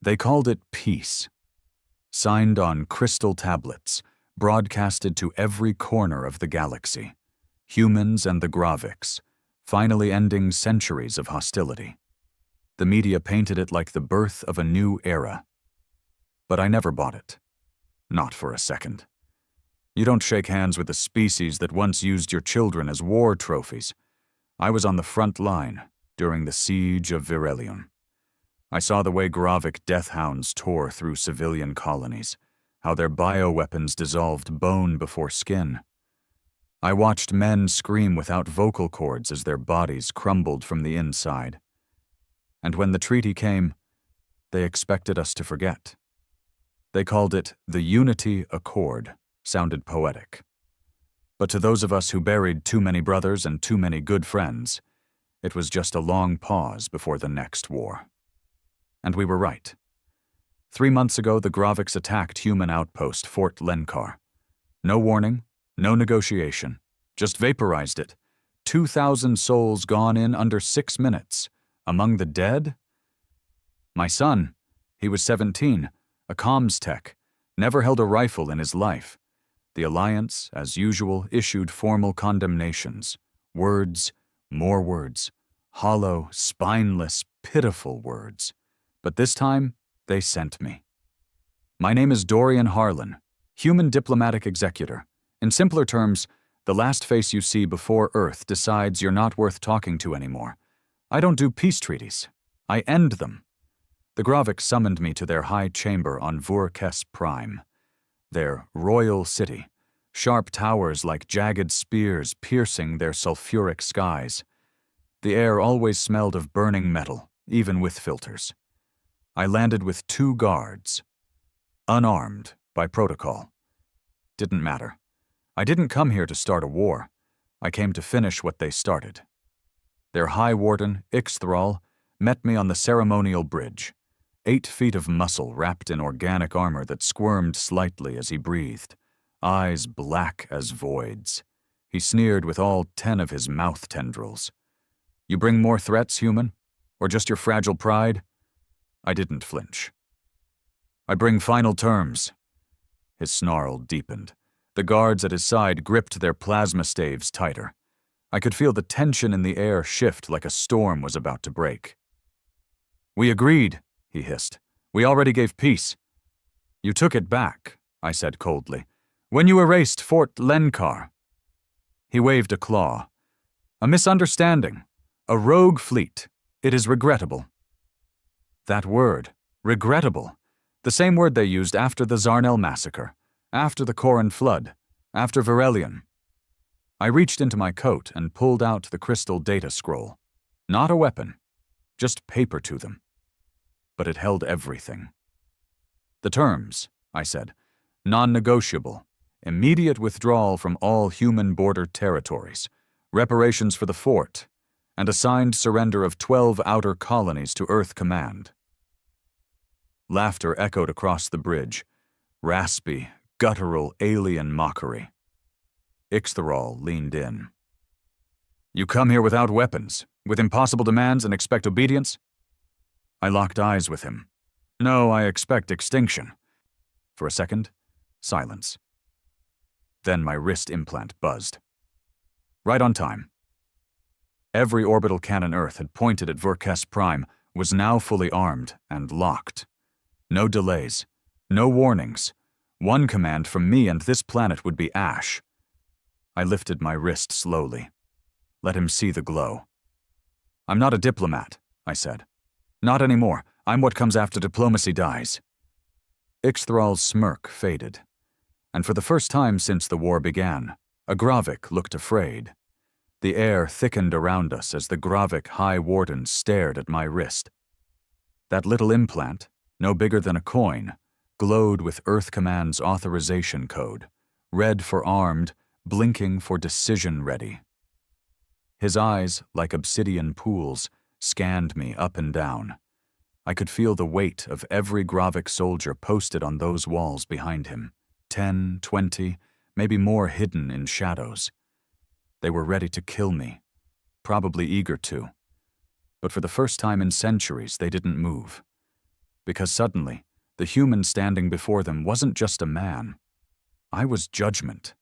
They called it peace, signed on crystal tablets, broadcasted to every corner of the galaxy. Humans and the Graviks, finally ending centuries of hostility. The media painted it like the birth of a new era. But I never bought it. Not for a second. You don't shake hands with a species that once used your children as war trophies. I was on the front line during the siege of Virelium. I saw the way Gravik death hounds tore through civilian colonies, how their bioweapons dissolved bone before skin. I watched men scream without vocal cords as their bodies crumbled from the inside. And when the treaty came, they expected us to forget. They called it the Unity Accord. Sounded poetic. But to those of us who buried too many brothers and too many good friends, it was just a long pause before the next war. And we were right. 3 months ago, the Graviks attacked human outpost Fort Lenkar. No warning, no negotiation, just vaporized it. 2,000 souls gone in under 6 minutes. Among the dead? My son, he was 17, a comms tech, never held a rifle in his life. The Alliance, as usual, issued formal condemnations. Words, more words. Hollow, spineless, pitiful words. But this time, they sent me. My name is Dorian Harlan, Human Diplomatic Executor. In simpler terms, the last face you see before Earth decides you're not worth talking to anymore. I don't do peace treaties. I end them. The Graviks summoned me to their high chamber on Vurkes Prime. Their royal city, sharp towers like jagged spears piercing their sulfuric skies. The air always smelled of burning metal, even with filters. I landed with 2 guards, unarmed by protocol. Didn't matter. I didn't come here to start a war. I came to finish what they started. Their High Warden, Ixthral, met me on the ceremonial bridge. 8 feet of muscle wrapped in organic armor that squirmed slightly as he breathed, eyes black as voids. He sneered with all 10 of his mouth tendrils. You bring more threats, human? Or just your fragile pride? I didn't flinch. I bring final terms. His snarl deepened. The guards at his side gripped their plasma staves tighter. I could feel the tension in the air shift like a storm was about to break. We agreed, he hissed. We already gave peace. You took it back, I said coldly, when you erased Fort Lenkar. He waved a claw. A misunderstanding. A rogue fleet. It is regrettable. That word, regrettable, the same word they used after the Zarnel massacre, after the Corran flood, after Virelium. I reached into my coat and pulled out the crystal data scroll. Not a weapon, just paper to them. But it held everything. The terms, I said, non-negotiable, immediate withdrawal from all human border territories, reparations for the fort, and assigned surrender of 12 outer colonies to Earth Command. Laughter echoed across the bridge, raspy, guttural alien mockery. Ixthral leaned in. You come here without weapons, with impossible demands and expect obedience? I locked eyes with him. No, I expect extinction. For a second, silence. Then my wrist implant buzzed. Right on time. Every orbital cannon Earth had pointed at Vurkes Prime was now fully armed and locked. No delays, no warnings. One command from me and this planet would be ash. I lifted my wrist slowly. Let him see the glow. I'm not a diplomat, I said. Not anymore. I'm what comes after diplomacy dies. Ixthral's smirk faded. And for the first time since the war began, a Gravik looked afraid. The air thickened around us as the Gravik High Warden stared at my wrist. That little implant, no bigger than a coin, glowed with Earth Command's authorization code, red for armed, blinking for decision ready. His eyes, like obsidian pools, scanned me up and down. I could feel the weight of every Gravik soldier posted on those walls behind him, 10, 20, maybe more hidden in shadows. They were ready to kill me, probably eager to. But for the first time in centuries, they didn't move. because suddenly, the human standing before them wasn't just a man. I was judgment.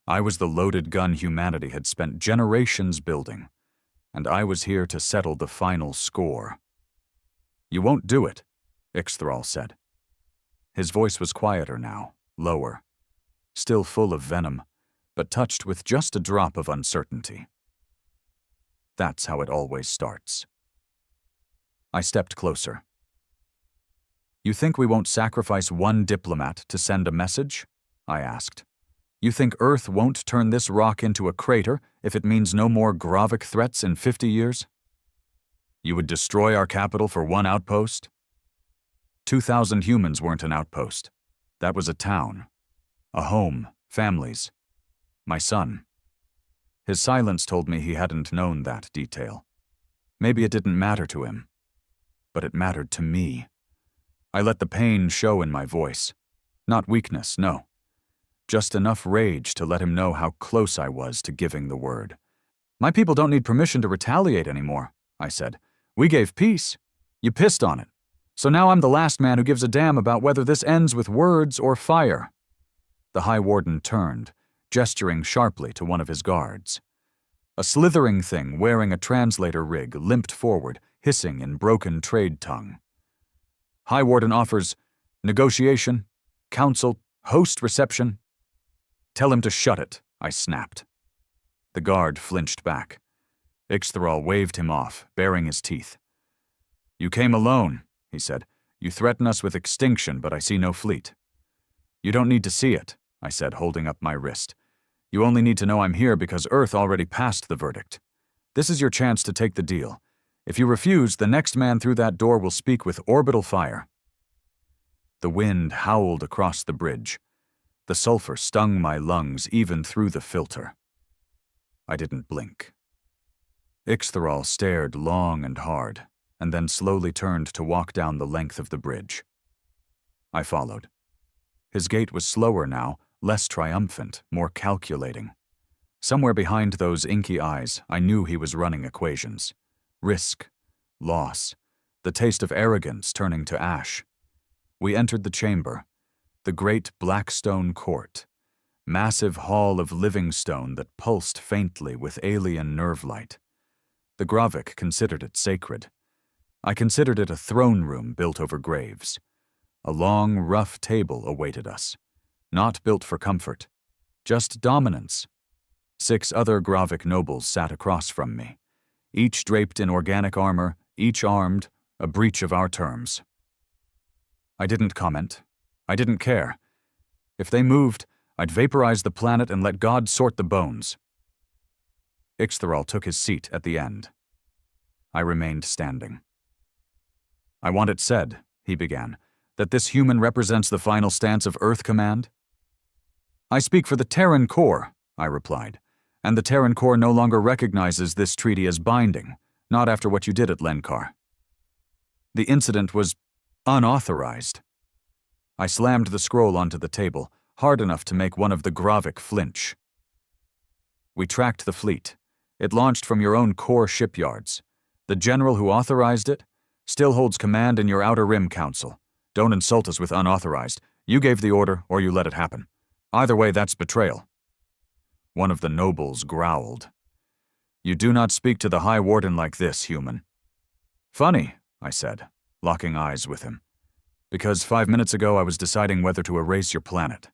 I was the loaded gun humanity had spent generations building, and I was here to settle the final score. "You won't do it," Ixthral said. His voice was quieter now, lower, still full of venom, but touched with just a drop of uncertainty. That's how it always starts. I stepped closer. "You think we won't sacrifice one diplomat to send a message?" I asked. "You think Earth won't turn this rock into a crater if it means no more Gravik threats in 50 years? You would destroy our capital for one outpost?" 2,000 humans weren't an outpost. That was a town. A home, families. My son. His silence told me he hadn't known that detail. Maybe it didn't matter to him. But it mattered to me. I let the pain show in my voice. Not weakness, no. Just enough rage to let him know how close I was to giving the word. "My people don't need permission to retaliate anymore," I said. "We gave peace. You pissed on it. So now I'm the last man who gives a damn about whether this ends with words or fire." The High Warden turned, gesturing sharply to one of his guards. A slithering thing wearing a translator rig limped forward, hissing in broken trade tongue. "High Warden offers negotiation, council, host reception." "Tell him to shut it," I snapped. The guard flinched back. Ixthral waved him off, baring his teeth. "You came alone," he said. "You threaten us with extinction, but I see no fleet." "You don't need to see it," I said, holding up my wrist. "You only need to know I'm here because Earth already passed the verdict. This is your chance to take the deal. If you refuse, the next man through that door will speak with orbital fire." The wind howled across the bridge. The sulfur stung my lungs even through the filter. I didn't blink. Ixthral stared long and hard, and then slowly turned to walk down the length of the bridge. I followed. His gait was slower now, less triumphant, more calculating. Somewhere behind those inky eyes, I knew he was running equations. Risk, loss, the taste of arrogance turning to ash. We entered the chamber, the great black stone court, massive hall of living stone that pulsed faintly with alien nerve light. The Gravik considered it sacred. I considered it a throne room built over graves. A long, rough table awaited us, not built for comfort, just dominance. 6 other Gravik nobles sat across from me, each draped in organic armor, each armed, a breach of our terms. I didn't comment. I didn't care. If they moved, I'd vaporize the planet and let God sort the bones. Ixthral took his seat at the end. I remained standing. "I want it said," he began, "that this human represents the final stance of Earth Command." "I speak for the Terran Corps," I replied, "and the Terran Corps no longer recognizes this treaty as binding, not after what you did at Lenkar. The incident was unauthorized." I slammed the scroll onto the table, hard enough to make one of the Gravik flinch. "We tracked the fleet. It launched from your own core shipyards. The general who authorized it still holds command in your Outer Rim Council. Don't insult us with unauthorized. You gave the order, or you let it happen. Either way, that's betrayal." One of the nobles growled. "You do not speak to the High Warden like this, human." "Funny," I said, locking eyes with him. "Because 5 minutes ago I was deciding whether to erase your planet."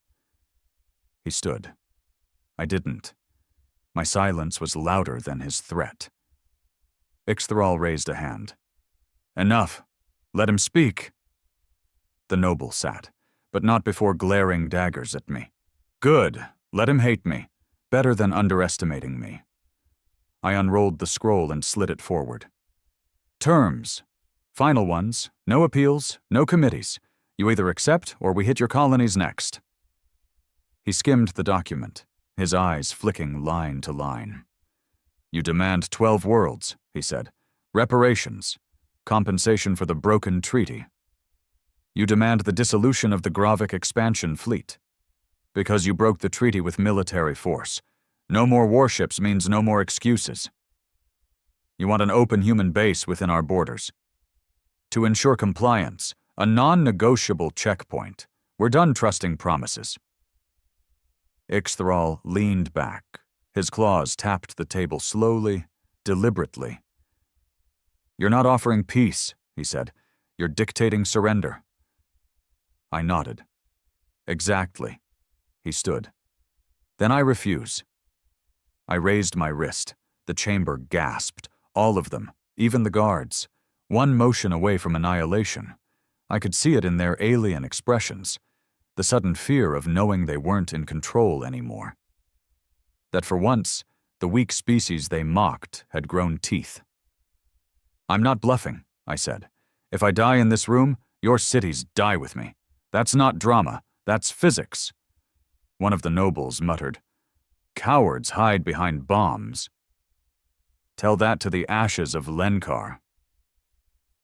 He stood. I didn't. My silence was louder than his threat. Ixthral raised a hand. "Enough. Let him speak." The noble sat, but not before glaring daggers at me. "Good. Let him hate me. Better than underestimating me." I unrolled the scroll and slid it forward. "Terms. Final ones. No appeals, no committees. You either accept or we hit your colonies next." He skimmed the document, his eyes flicking line to line. "You demand 12 worlds," he said. "Reparations. Compensation for the broken treaty. You demand the dissolution of the Gravik expansion fleet. Because you broke the treaty with military force. No more warships means no more excuses. You want an open human base within our borders. To ensure compliance, A non-negotiable checkpoint. We're done trusting promises. Ixthral leaned back. His claws tapped the table slowly, deliberately. "You're not offering peace," he said. "You're dictating surrender." I nodded. "Exactly." He stood. "Then I refuse." I raised my wrist. The chamber gasped. All of them, even the guards. One motion away from annihilation. I could see it in their alien expressions. The sudden fear of knowing they weren't in control anymore. That for once, the weak species they mocked had grown teeth. "I'm not bluffing," I said. "If I die in this room, your cities die with me. That's not drama, that's physics." One of the nobles muttered, "Cowards hide behind bombs." "Tell that to the ashes of Lenkar."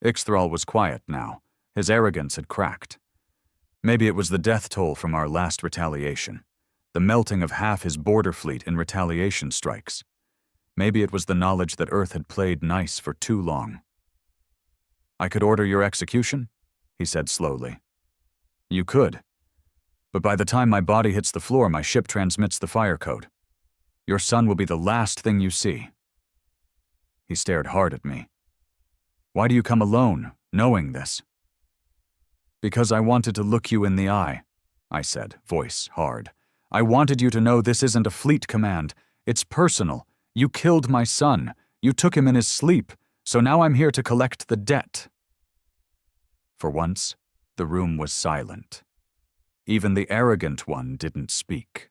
Ixthral was quiet now. His arrogance had cracked. Maybe it was the death toll from our last retaliation. The melting of half his border fleet in retaliation strikes. Maybe it was the knowledge that Earth had played nice for too long. "I could order your execution?" he said slowly. "You could. But by the time my body hits the floor, my ship transmits the fire code. Your son will be the last thing you see." He stared hard at me. "Why do you come alone, knowing this?" "Because I wanted to look you in the eye," I said, voice hard. "I wanted you to know this isn't a fleet command. It's personal. You killed my son. You took him in his sleep. So now I'm here to collect the debt." For once, the room was silent. Even the arrogant one didn't speak.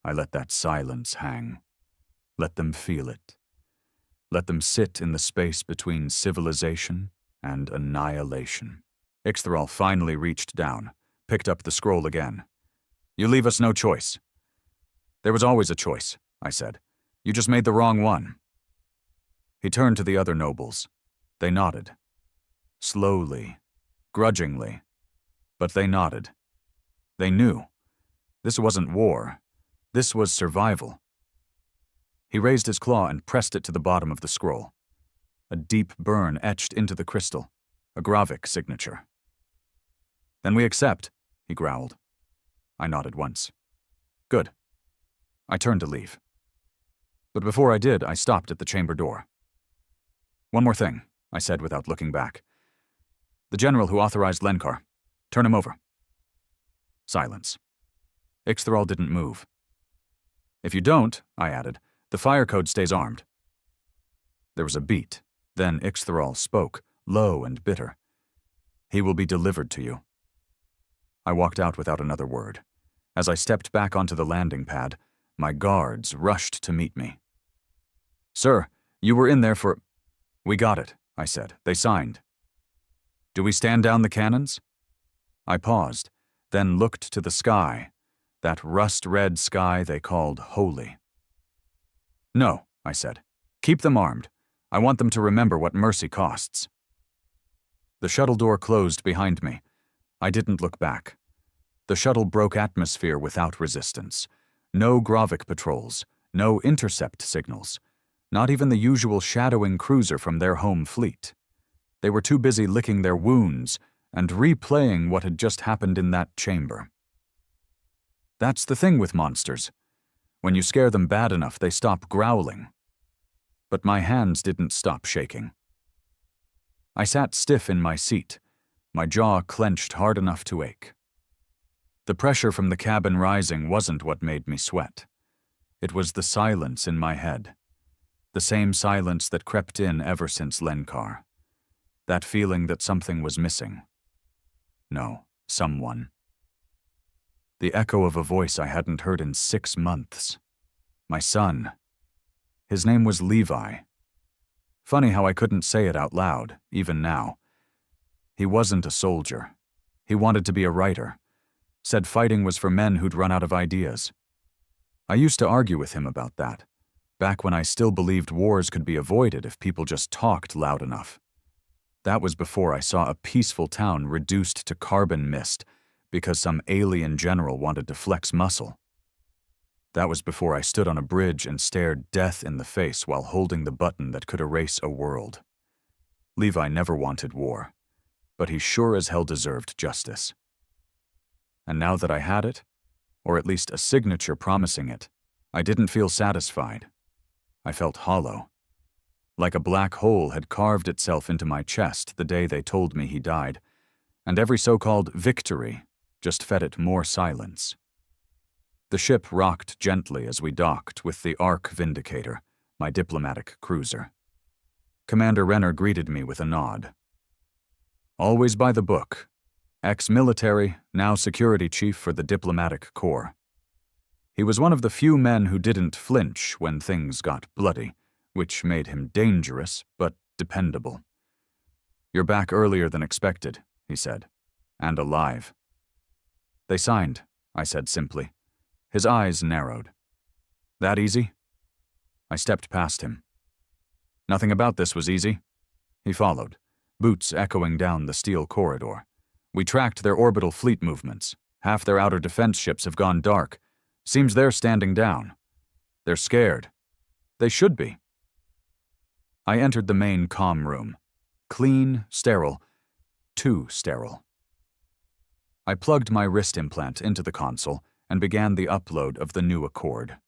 I let that silence hang. Let them feel it. Let them sit in the space between civilization and annihilation. Ixthral finally reached down, picked up the scroll again. "You leave us no choice." "There was always a choice," I said. "You just made the wrong one." He turned to the other nobles. They nodded. Slowly, grudgingly, but they nodded. They knew. This wasn't war. This was survival. He raised his claw and pressed it to the bottom of the scroll. A deep burn etched into the crystal, a Gravik signature. "Then we accept," he growled. I nodded once. "Good." I turned to leave. But before I did, I stopped at the chamber door. "One more thing," I said without looking back. "The general who authorized Lenkar. Turn him over." Silence. Ixthral didn't move. "If you don't," I added, "the fire code stays armed." There was a beat. Then Ixthral spoke, low and bitter. "He will be delivered to you." I walked out without another word. As I stepped back onto the landing pad, my guards rushed to meet me. "Sir, you were in there for—" "We got it," I said. "They signed." "Do we stand down the cannons?" I paused, then looked to the sky, that rust-red sky they called holy. "No," I said. "Keep them armed. I want them to remember what mercy costs." The shuttle door closed behind me. I didn't look back. The shuttle broke atmosphere without resistance. No Gravik patrols, no intercept signals, not even the usual shadowing cruiser from their home fleet. They were too busy licking their wounds and replaying what had just happened in that chamber. That's the thing with monsters. When you scare them bad enough, they stop growling. But my hands didn't stop shaking. I sat stiff in my seat, my jaw clenched hard enough to ache. The pressure from the cabin rising wasn't what made me sweat. It was the silence in my head. The same silence that crept in ever since Lenkar. That feeling that something was missing. No, someone. The echo of a voice I hadn't heard in 6 months. My son. His name was Levi. Funny how I couldn't say it out loud, even now. He wasn't a soldier. He wanted to be a writer. Said fighting was for men who'd run out of ideas. I used to argue with him about that, back when I still believed wars could be avoided if people just talked loud enough. That was before I saw a peaceful town reduced to carbon mist because some alien general wanted to flex muscle. That was before I stood on a bridge and stared death in the face while holding the button that could erase a world. Levi never wanted war. but he sure as hell deserved justice. And now that I had it, or at least a signature promising it, I didn't feel satisfied. I felt hollow. Like a black hole had carved itself into my chest the day they told me he died, and every so-called victory just fed it more silence. The ship rocked gently as we docked with the Ark Vindicator, my diplomatic cruiser. Commander Renner greeted me with a nod. Always by the book. Ex-military, now security chief for the diplomatic corps. He was one of the few men who didn't flinch when things got bloody, which made him dangerous but dependable. "You're back earlier than expected," he said, "and alive." "They signed," I said simply. His eyes narrowed. "That easy?" I stepped past him. "Nothing about this was easy." He followed, boots echoing down the steel corridor. "We tracked their orbital fleet movements. Half their outer defense ships have gone dark. Seems they're standing down. They're scared. They should be." I entered the main comm room. Clean, sterile, too sterile. I plugged my wrist implant into the console and began the upload of the new Accord.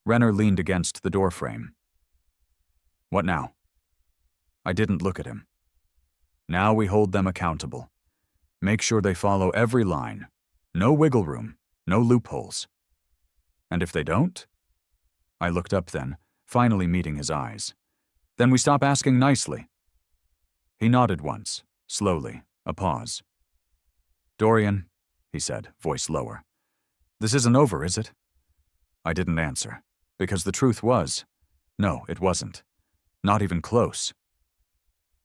Renner leaned against the doorframe. "What now?" I didn't look at him. "Now we hold them accountable. Make sure they follow every line. No wiggle room, no loopholes. And if they don't?" I looked up then, finally meeting his eyes. "Then we stop asking nicely." He nodded once, slowly, a pause. "Dorian," he said, voice lower. "This isn't over, is it?" I didn't answer, because the truth was, no, it wasn't. Not even close.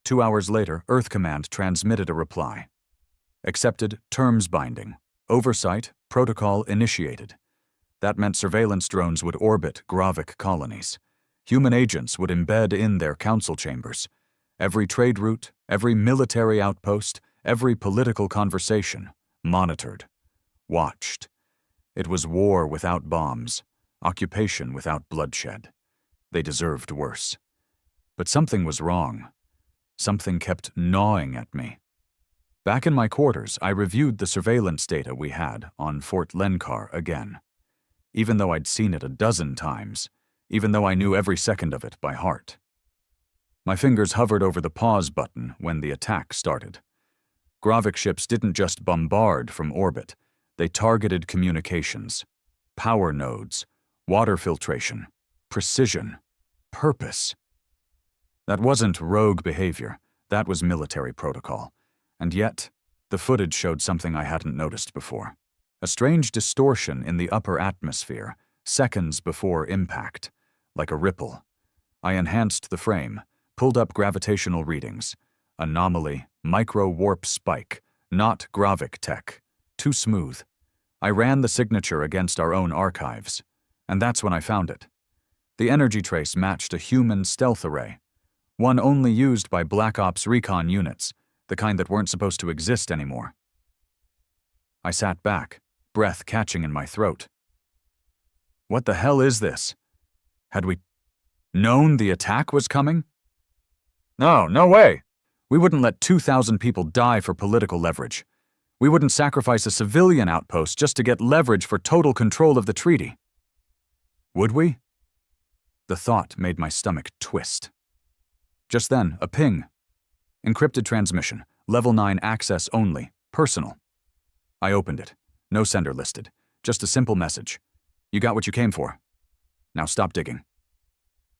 2 hours later, Earth Command transmitted a reply. Accepted, terms binding. Oversight, protocol initiated. That meant surveillance drones would orbit Gravik colonies. Human agents would embed in their council chambers. Every trade route, every military outpost, every political conversation, monitored, watched. It was war without bombs, occupation without bloodshed. They deserved worse. But something was wrong. Something kept gnawing at me. Back in my quarters, I reviewed the surveillance data we had on Fort Lenkar again. Even though I'd seen it a dozen times, even though I knew every second of it by heart. My fingers hovered over the pause button when the attack started. Gravik ships didn't just bombard from orbit, they targeted communications, power nodes, water filtration, precision, purpose. That wasn't rogue behavior, that was military protocol. And yet, the footage showed something I hadn't noticed before. A strange distortion in the upper atmosphere, seconds before impact, like a ripple. I enhanced the frame, pulled up gravitational readings. Anomaly, micro-warp spike, not Gravik tech. Too smooth. I ran the signature against our own archives, and that's when I found it. The energy trace matched a human stealth array, one only used by Black Ops recon units, the kind that weren't supposed to exist anymore. I sat back, breath catching in my throat. What the hell is this? Had we known the attack was coming? No way. We wouldn't let 2,000 people die for political leverage. We wouldn't sacrifice a civilian outpost just to get leverage for total control of the treaty. Would we? The thought made my stomach twist. Just then, a ping. Encrypted transmission, level 9 access only, personal. I opened it. No sender listed. Just a simple message. You got what you came for. Now stop digging.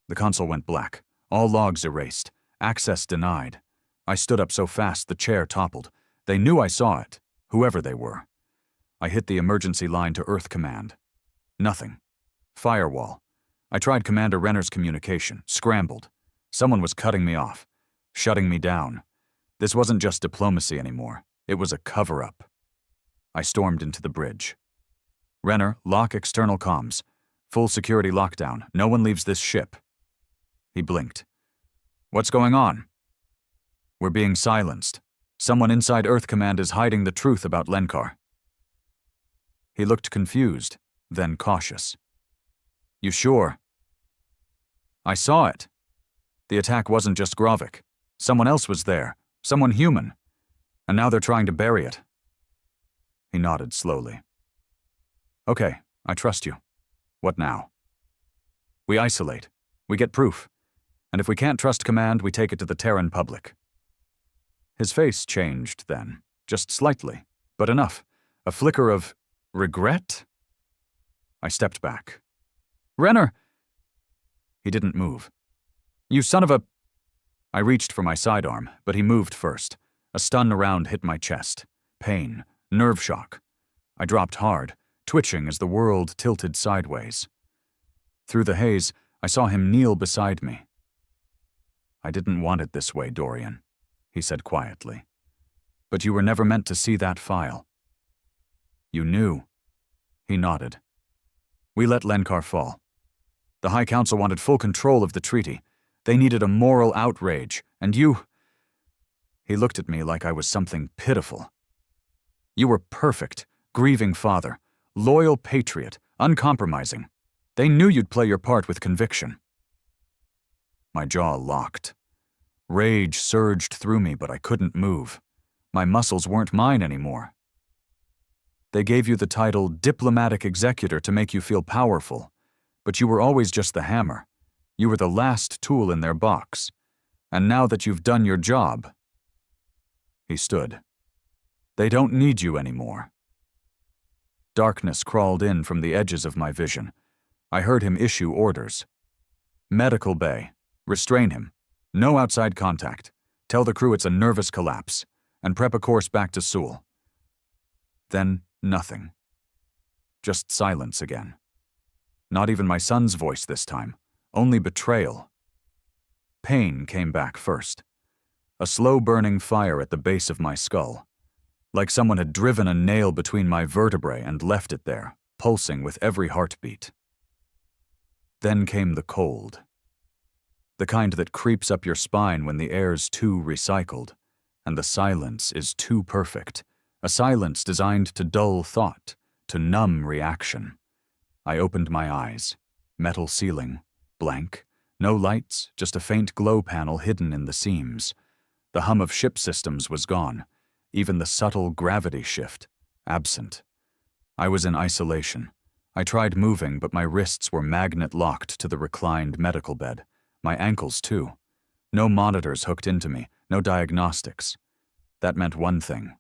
The console went black. All logs erased. Access denied. I stood up so fast the chair toppled. They knew I saw it, whoever they were. I hit the emergency line to Earth Command. Nothing. Firewall. I tried Commander Renner's communication, scrambled. Someone was cutting me off, shutting me down. This wasn't just diplomacy anymore. It was a cover-up. I stormed into the bridge. Renner, lock external comms. Full security lockdown. No one leaves this ship. He blinked. What's going on? We're being silenced. Someone inside Earth Command is hiding the truth about Lenkar. He looked confused, then cautious. You sure? I saw it. The attack wasn't just Gravik. Someone else was there. Someone human. And now they're trying to bury it. He nodded slowly. Okay, I trust you. What now? We isolate. We get proof. And if we can't trust command, we take it to the Terran public. His face changed then, just slightly, but enough. A flicker of regret? I stepped back. Renner! He didn't move. You son of a... I reached for my sidearm, but he moved first. A stun around hit my chest. Pain. Nerve shock. I dropped hard, twitching as the world tilted sideways. Through the haze, I saw him kneel beside me. I didn't want it this way, Dorian, he said quietly. But you were never meant to see that file. You knew. He nodded. We let Lenkar fall. The High Council wanted full control of the treaty. They needed a moral outrage, and you... He looked at me like I was something pitiful. You were perfect, grieving father, loyal patriot, uncompromising. They knew you'd play your part with conviction. My jaw locked. Rage surged through me, but I couldn't move. My muscles weren't mine anymore. They gave you the title Diplomatic Executor to make you feel powerful, but you were always just the hammer. You were the last tool in their box. And now that you've done your job... He stood. They don't need you anymore. Darkness crawled in from the edges of my vision. I heard him issue orders. Medical bay. Restrain him. No outside contact. Tell the crew it's a nervous collapse. And prep a course back to Seoul. Then nothing. Just silence again. Not even my son's voice this time. Only betrayal. Pain came back first. A slow-burning fire at the base of my skull. Like someone had driven a nail between my vertebrae and left it there, pulsing with every heartbeat. Then came the cold. The kind that creeps up your spine when the air's too recycled, and the silence is too perfect. A silence designed to dull thought, to numb reaction. I opened my eyes. Metal ceiling. Blank. No lights, just a faint glow panel hidden in the seams. The hum of ship systems was gone. Even the subtle gravity shift. Absent. I was in isolation. I tried moving, but my wrists were magnet-locked to the reclined medical bed. My ankles, too. No monitors hooked into me, no diagnostics. That meant one thing.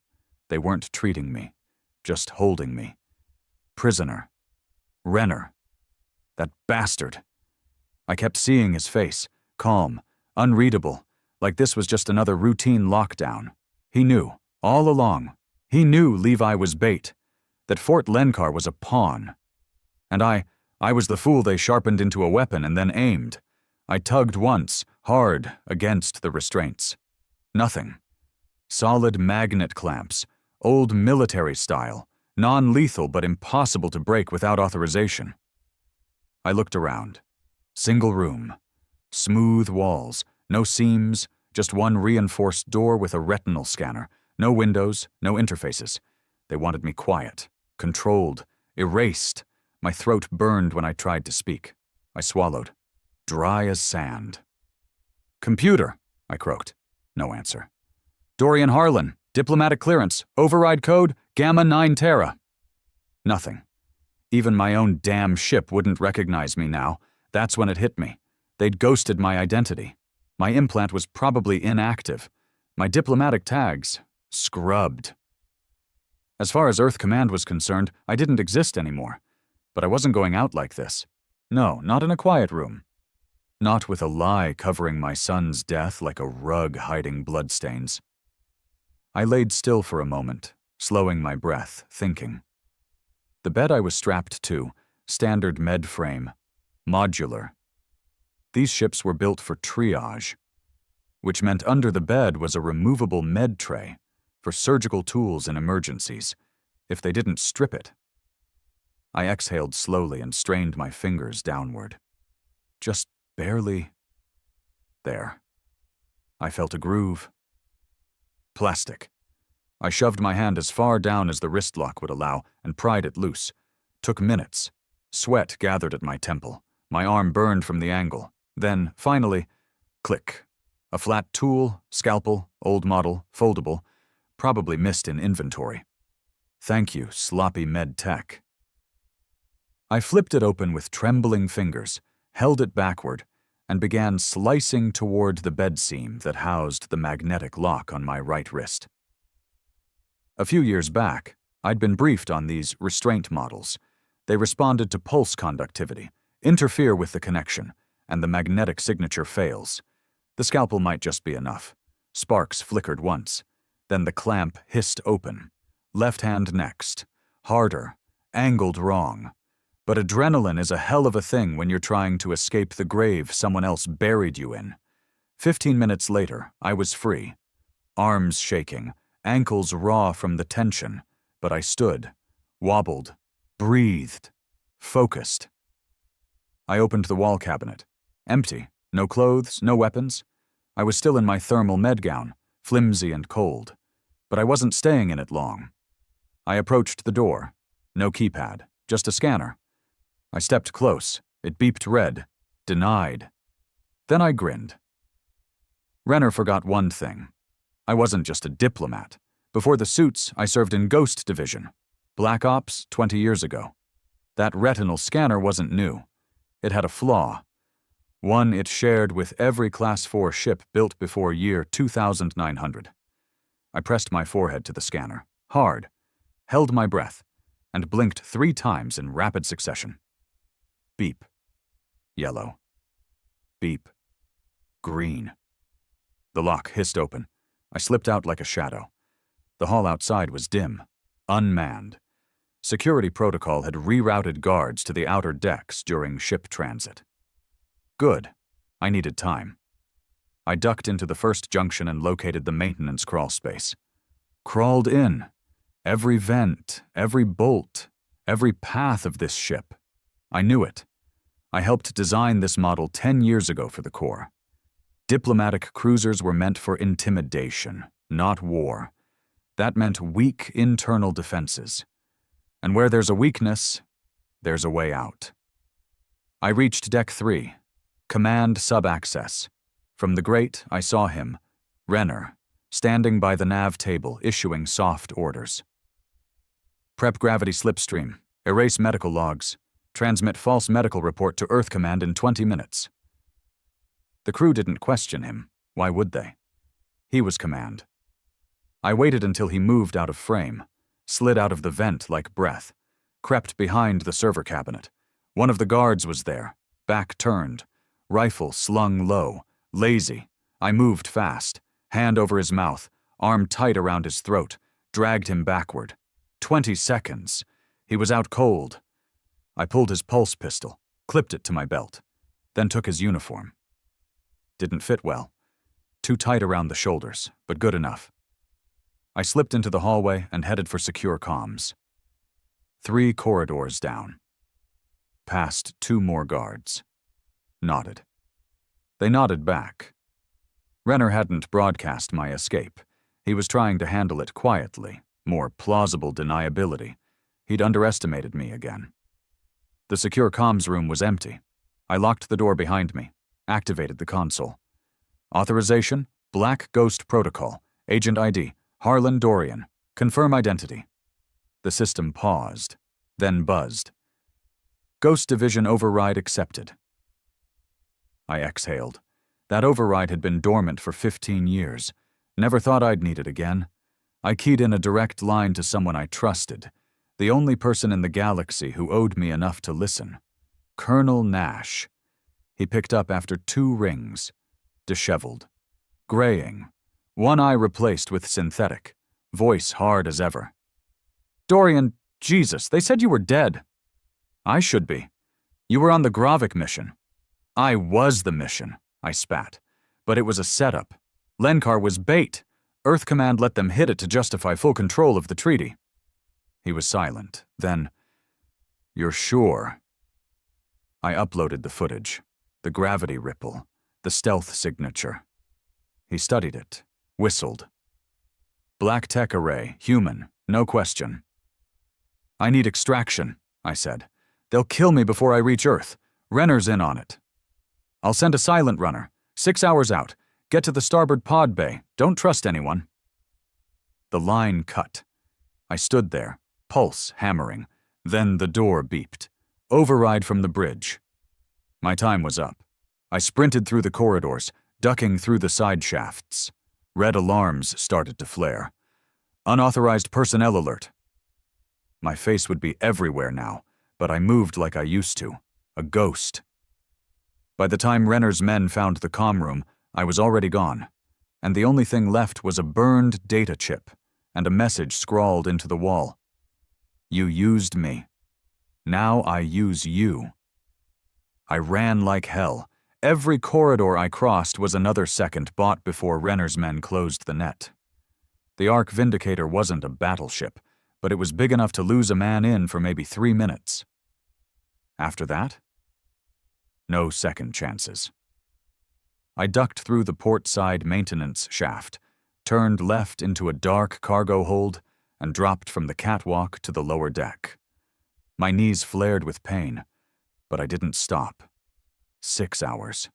They weren't treating me, just holding me. Prisoner. Renner. That bastard. I kept seeing his face, calm, unreadable, like this was just another routine lockdown. He knew, all along. He knew Levi was bait, that Fort Lenkar was a pawn. And I was the fool they sharpened into a weapon and then aimed. I tugged once, hard, against the restraints. Nothing. Solid magnet clamps, old military style, non-lethal but impossible to break without authorization. I looked around. Single room. Smooth walls, no seams, just one reinforced door with a retinal scanner. No windows, no interfaces. They wanted me quiet, controlled, erased. My throat burned when I tried to speak. I swallowed. Dry as sand. Computer, I croaked. No answer. Dorian Harlan, diplomatic clearance, override code, Gamma 9 Terra. Nothing. Even my own damn ship wouldn't recognize me now. That's when it hit me. They'd ghosted my identity. My implant was probably inactive. My diplomatic tags, scrubbed. As far as Earth Command was concerned, I didn't exist anymore. But I wasn't going out like this. No, not in a quiet room. Not with a lie covering my son's death like a rug hiding bloodstains. I laid still for a moment, slowing my breath, thinking. The bed I was strapped to, standard med frame, modular. These ships were built for triage, which meant under the bed was a removable med tray for surgical tools in emergencies, if they didn't strip it. I exhaled slowly and strained my fingers downward. Just barely. There. I felt a groove. Plastic. I shoved my hand as far down as the wrist lock would allow and pried it loose. Took minutes. Sweat gathered at my temple. My arm burned from the angle. Then, finally, click. A flat tool, scalpel, old model, foldable, Probably missed in inventory. Thank you, sloppy med tech. I flipped it open with trembling fingers, held it backward, and began slicing toward the bed seam that housed the magnetic lock on my right wrist. A few years back, I'd been briefed on these restraint models. They responded to pulse conductivity, interfere with the connection, and the magnetic signature fails. The scalpel might just be enough. Sparks flickered once. Then the clamp hissed open. Left hand next. Harder. Angled wrong. But adrenaline is a hell of a thing when you're trying to escape the grave someone else buried you in. 15 minutes later, I was free. Arms shaking, ankles raw from the tension, but I stood, wobbled, breathed, focused. I opened the wall cabinet. Empty. No clothes, no weapons. I was still in my thermal med gown, flimsy and cold. But I wasn't staying in it long. I approached the door. No keypad, just a scanner. I stepped close. It beeped red. Denied. Then I grinned. Renner forgot one thing. I wasn't just a diplomat. Before the suits, I served in Ghost Division. Black Ops 20 years ago. That retinal scanner wasn't new. It had a flaw. One it shared with every Class 4 ship built before year 2900. I pressed my forehead to the scanner, hard, held my breath, and blinked 3 times in rapid succession. Beep. Yellow. Beep. Green. The lock hissed open. I slipped out like a shadow. The hall outside was dim, unmanned. Security protocol had rerouted guards to the outer decks during ship transit. Good. I needed time. I ducked into the first junction and located the maintenance crawl space. Crawled in. Every vent, every bolt, every path of this ship. I knew it. I helped design this model 10 years ago for the Corps. Diplomatic cruisers were meant for intimidation, not war. That meant weak internal defenses. And where there's a weakness, there's a way out. I reached Deck 3, Command Sub-Access. From the grate, I saw him, Renner, standing by the nav table, issuing soft orders. Prep gravity slipstream, erase medical logs, transmit false medical report to Earth Command in 20 minutes. The crew didn't question him. Why would they? He was command. I waited until he moved out of frame, slid out of the vent like breath, crept behind the server cabinet. One of the guards was there, back turned, rifle slung low, lazy. I moved fast, hand over his mouth, arm tight around his throat, dragged him backward. 20 seconds. He was out cold. I pulled his pulse pistol, clipped it to my belt, then took his uniform. Didn't fit well. Too tight around the shoulders, but good enough. I slipped into the hallway and headed for secure comms. 3 corridors down. Past 2 more guards. Nodded. They nodded back. Renner hadn't broadcast my escape. He was trying to handle it quietly, more plausible deniability. He'd underestimated me again. The secure comms room was empty. I locked the door behind me, activated the console. Authorization, Black Ghost Protocol, Agent ID, Harlan Dorian, confirm identity. The system paused, then buzzed. Ghost Division override accepted. I exhaled. That override had been dormant for 15 years. Never thought I'd need it again. I keyed in a direct line to someone I trusted, the only person in the galaxy who owed me enough to listen. Colonel Nash. He picked up after 2 rings, disheveled, graying, one eye replaced with synthetic, voice hard as ever. Dorian, Jesus, they said you were dead. I should be. You were on the Gravik mission. I was the mission, I spat. But it was a setup. Lenkar was bait. Earth Command let them hit it to justify full control of the treaty. He was silent. Then, you're sure? I uploaded the footage. The gravity ripple. The stealth signature. He studied it. Whistled. Black tech array, human, no question. I need extraction, I said. They'll kill me before I reach Earth. Renner's in on it. I'll send a silent runner. 6 hours out. Get to the starboard pod bay. Don't trust anyone. The line cut. I stood there, pulse hammering. Then the door beeped. Override from the bridge. My time was up. I sprinted through the corridors, ducking through the side shafts. Red alarms started to flare. Unauthorized personnel alert. My face would be everywhere now, but I moved like I used to. A ghost. By the time Renner's men found the comm room, I was already gone, and the only thing left was a burned data chip and a message scrawled into the wall. You used me. Now I use you. I ran like hell. Every corridor I crossed was another second bought before Renner's men closed the net. The Ark Vindicator wasn't a battleship, but it was big enough to lose a man in for maybe 3 minutes. After that, no second chances. I ducked through the port side maintenance shaft, turned left into a dark cargo hold, and dropped from the catwalk to the lower deck. My knees flared with pain, but I didn't stop. 6 hours.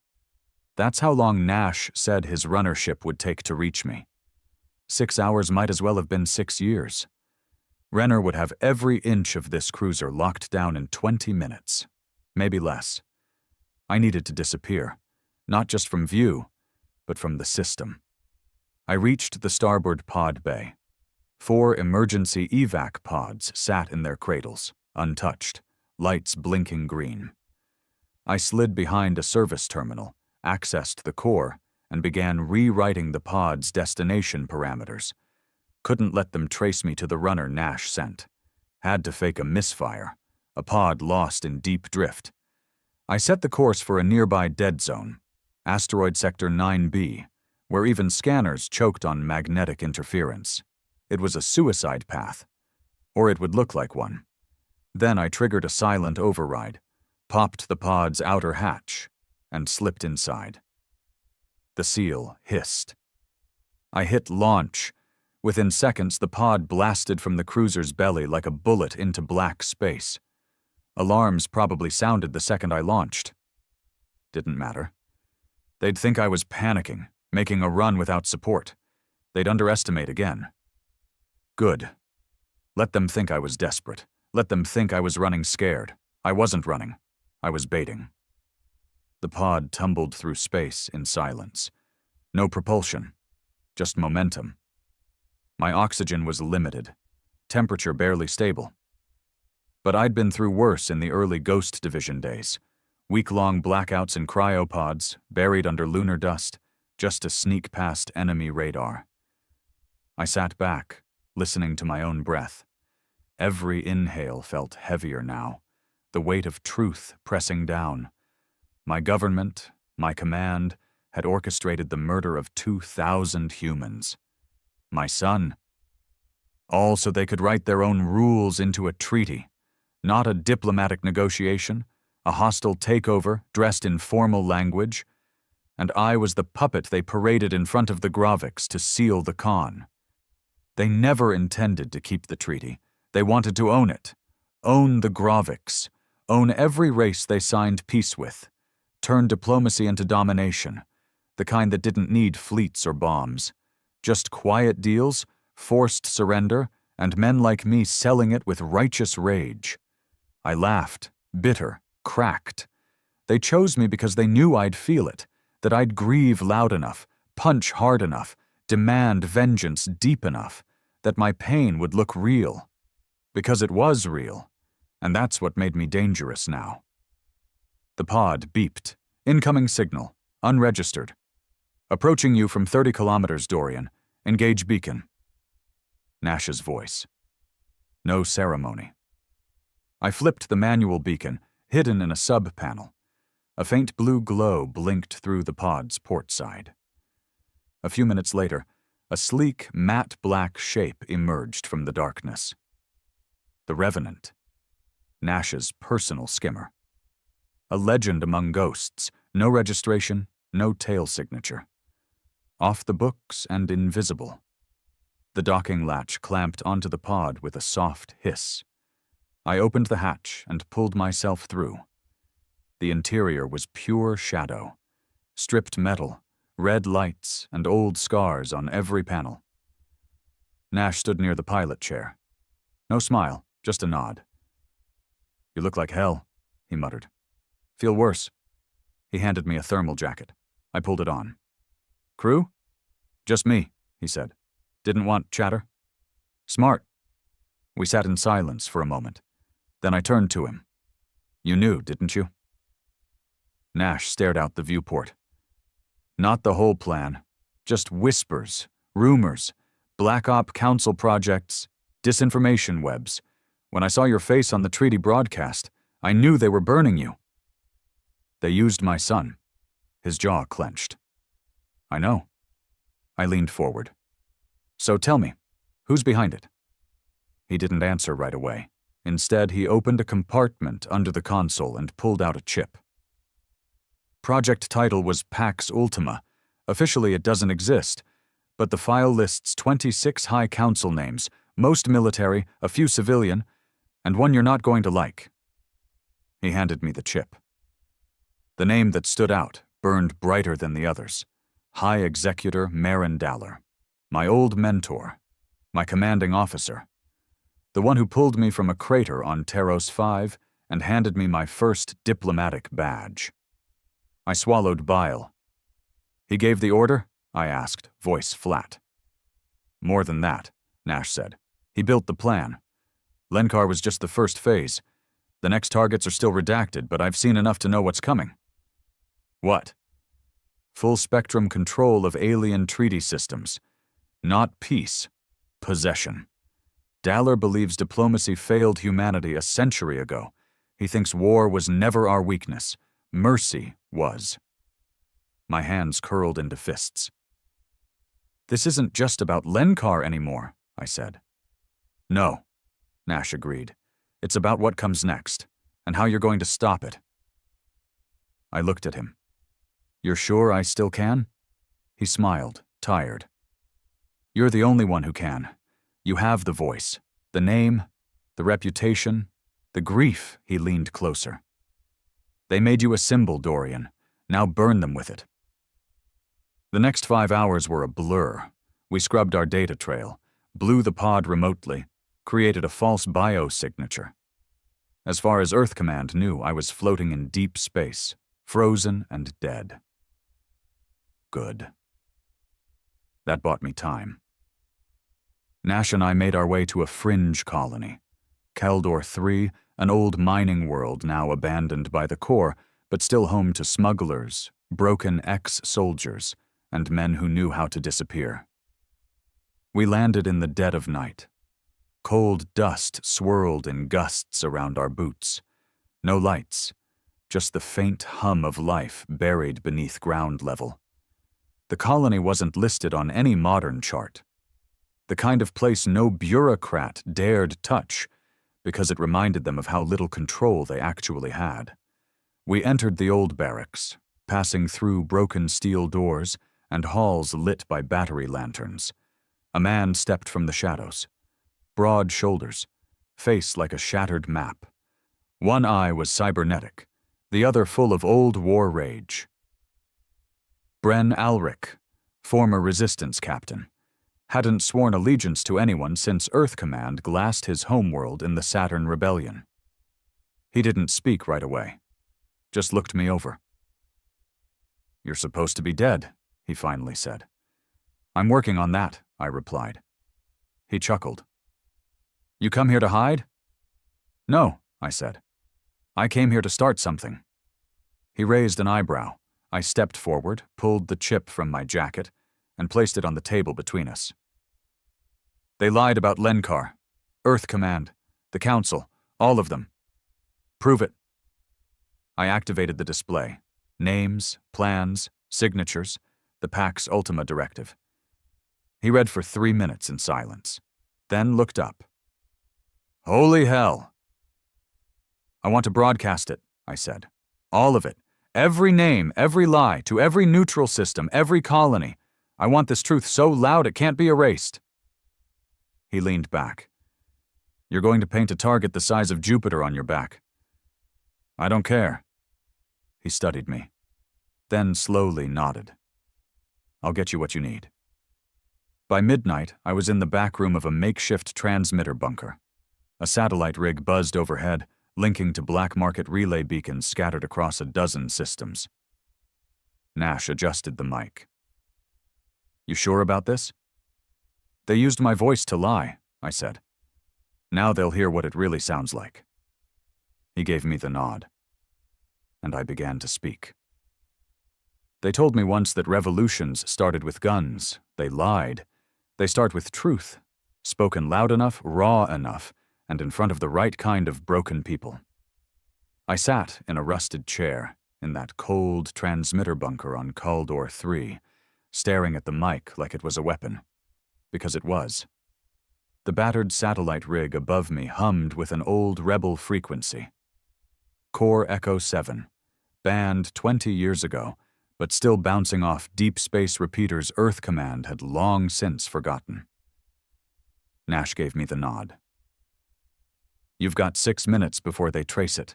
That's how long Nash said his runner ship would take to reach me. 6 hours might as well have been 6 years. Renner would have every inch of this cruiser locked down in 20 minutes, maybe less. I needed to disappear, not just from view, but from the system. I reached the starboard pod bay. 4 emergency evac pods sat in their cradles, untouched, lights blinking green. I slid behind a service terminal, accessed the core, and began rewriting the pod's destination parameters. Couldn't let them trace me to the runner Nash sent. Had to fake a misfire, a pod lost in deep drift. I set the course for a nearby dead zone, asteroid sector 9B, where even scanners choked on magnetic interference. It was a suicide path, or it would look like one. Then I triggered a silent override, popped the pod's outer hatch, and slipped inside. The seal hissed. I hit launch. Within seconds, the pod blasted from the cruiser's belly like a bullet into black space. Alarms probably sounded the second I launched. Didn't matter. They'd think I was panicking, making a run without support. They'd underestimate again. Good. Let them think I was desperate. Let them think I was running scared. I wasn't running. I was baiting. The pod tumbled through space in silence. No propulsion, just momentum. My oxygen was limited, temperature barely stable. But I'd been through worse in the early Ghost Division days. Week-long blackouts in cryopods, buried under lunar dust, just to sneak past enemy radar. I sat back, listening to my own breath. Every inhale felt heavier now, the weight of truth pressing down. My government, my command, had orchestrated the murder of 2,000 humans. My son. All so they could write their own rules into a treaty. Not a diplomatic negotiation, a hostile takeover dressed in formal language. And I was the puppet they paraded in front of the Gravics to seal the con. They never intended to keep the treaty. They wanted to own it. Own the Gravics. Own every race they signed peace with. Turn diplomacy into domination. The kind that didn't need fleets or bombs. Just quiet deals, forced surrender, and men like me selling it with righteous rage. I laughed, bitter, cracked. They chose me because they knew I'd feel it, that I'd grieve loud enough, punch hard enough, demand vengeance deep enough, that my pain would look real. Because it was real, and that's what made me dangerous now. The pod beeped. Incoming signal. Unregistered. Approaching you from 30 kilometers, Dorian. Engage beacon. Nash's voice. No ceremony. I flipped the manual beacon, hidden in a sub-panel. A faint blue glow blinked through the pod's port side. A few minutes later, a sleek, matte black shape emerged from the darkness. The Revenant. Nash's personal skimmer. A legend among ghosts, no registration, no tail signature. Off the books and invisible. The docking latch clamped onto the pod with a soft hiss. I opened the hatch and pulled myself through. The interior was pure shadow. Stripped metal, red lights, and old scars on every panel. Nash stood near the pilot chair. No smile, just a nod. "You look like hell," he muttered. "Feel worse?" He handed me a thermal jacket. I pulled it on. "Crew?" "Just me," he said. "Didn't want chatter?" "Smart." We sat in silence for a moment. Then I turned to him. "You knew, didn't you?" Nash stared out the viewport. "Not the whole plan. Just whispers, rumors, Black Op Council projects, disinformation webs. When I saw your face on the treaty broadcast, I knew they were burning you." "They used my son." His jaw clenched. "I know." I leaned forward. "So tell me, who's behind it?" He didn't answer right away. Instead, he opened a compartment under the console and pulled out a chip. Project title was Pax Ultima. Officially, it doesn't exist, but the file lists 26 High Council names, most military, a few civilian, and one you're not going to like. He handed me the chip. The name that stood out burned brighter than the others. High Executor Marin Daller. My old mentor. My commanding officer. The one who pulled me from a crater on Taros 5 and handed me my first diplomatic badge. I swallowed bile. "He gave the order?" I asked, voice flat. "More than that," Nash said. "He built the plan. Lenkar was just the first phase. The next targets are still redacted, but I've seen enough to know what's coming." "What?" "Full-spectrum control of alien treaty systems. Not peace. Possession. Daller believes diplomacy failed humanity a century ago. He thinks war was never our weakness. Mercy was." My hands curled into fists. "This isn't just about Lenkar anymore," I said. "No," Nash agreed. "It's about what comes next, and how you're going to stop it." I looked at him. "You're sure I still can?" He smiled, tired. "You're the only one who can. You have the voice, the name, the reputation, the grief." He leaned closer. "They made you a symbol, Dorian. Now burn them with it." The next 5 hours were a blur. We scrubbed our data trail, blew the pod remotely, created a false biosignature. As far as Earth Command knew, I was floating in deep space, frozen and dead. Good. That bought me time. Nash and I made our way to a fringe colony. Keldor 3, an old mining world now abandoned by the Corps, but still home to smugglers, broken ex-soldiers, and men who knew how to disappear. We landed in the dead of night. Cold dust swirled in gusts around our boots. No lights, just the faint hum of life buried beneath ground level. The colony wasn't listed on any modern chart. The kind of place no bureaucrat dared touch, because it reminded them of how little control they actually had. We entered the old barracks, passing through broken steel doors and halls lit by battery lanterns. A man stepped from the shadows. Broad shoulders, face like a shattered map. One eye was cybernetic, the other full of old war rage. Bren Alric, former resistance captain, hadn't sworn allegiance to anyone since Earth Command glassed his homeworld in the Saturn Rebellion. He didn't speak right away, just looked me over. "You're supposed to be dead," he finally said. "I'm working on that," I replied. He chuckled. "You come here to hide?" "No," I said. "I came here to start something." He raised an eyebrow. I stepped forward, pulled the chip from my jacket, and placed it on the table between us. "They lied about Lenkar, Earth Command, the Council, all of them." "Prove it." I activated the display. Names, plans, signatures, the Pax Ultima directive. He read for 3 minutes in silence, then looked up. "Holy hell." "I want to broadcast it," I said. "All of it. Every name, every lie, to every neutral system, every colony. I want this truth so loud it can't be erased." He leaned back. "You're going to paint a target the size of Jupiter on your back." "I don't care." He studied me, then slowly nodded. "I'll get you what you need." By midnight, I was in the back room of a makeshift transmitter bunker. A satellite rig buzzed overhead, linking to black market relay beacons scattered across a dozen systems. Nash adjusted the mic. "You sure about this?" "They used my voice to lie," I said. "Now they'll hear what it really sounds like." He gave me the nod, and I began to speak. "They told me once that revolutions started with guns. They lied. They start with truth, spoken loud enough, raw enough, and in front of the right kind of broken people." I sat in a rusted chair in that cold transmitter bunker on Caldor 3, staring at the mic like it was a weapon. Because it was. The battered satellite rig above me hummed with an old rebel frequency. Core Echo 7, banned 20 years ago, but still bouncing off deep space repeaters Earth Command had long since forgotten. Nash gave me the nod. "You've got 6 minutes before they trace it."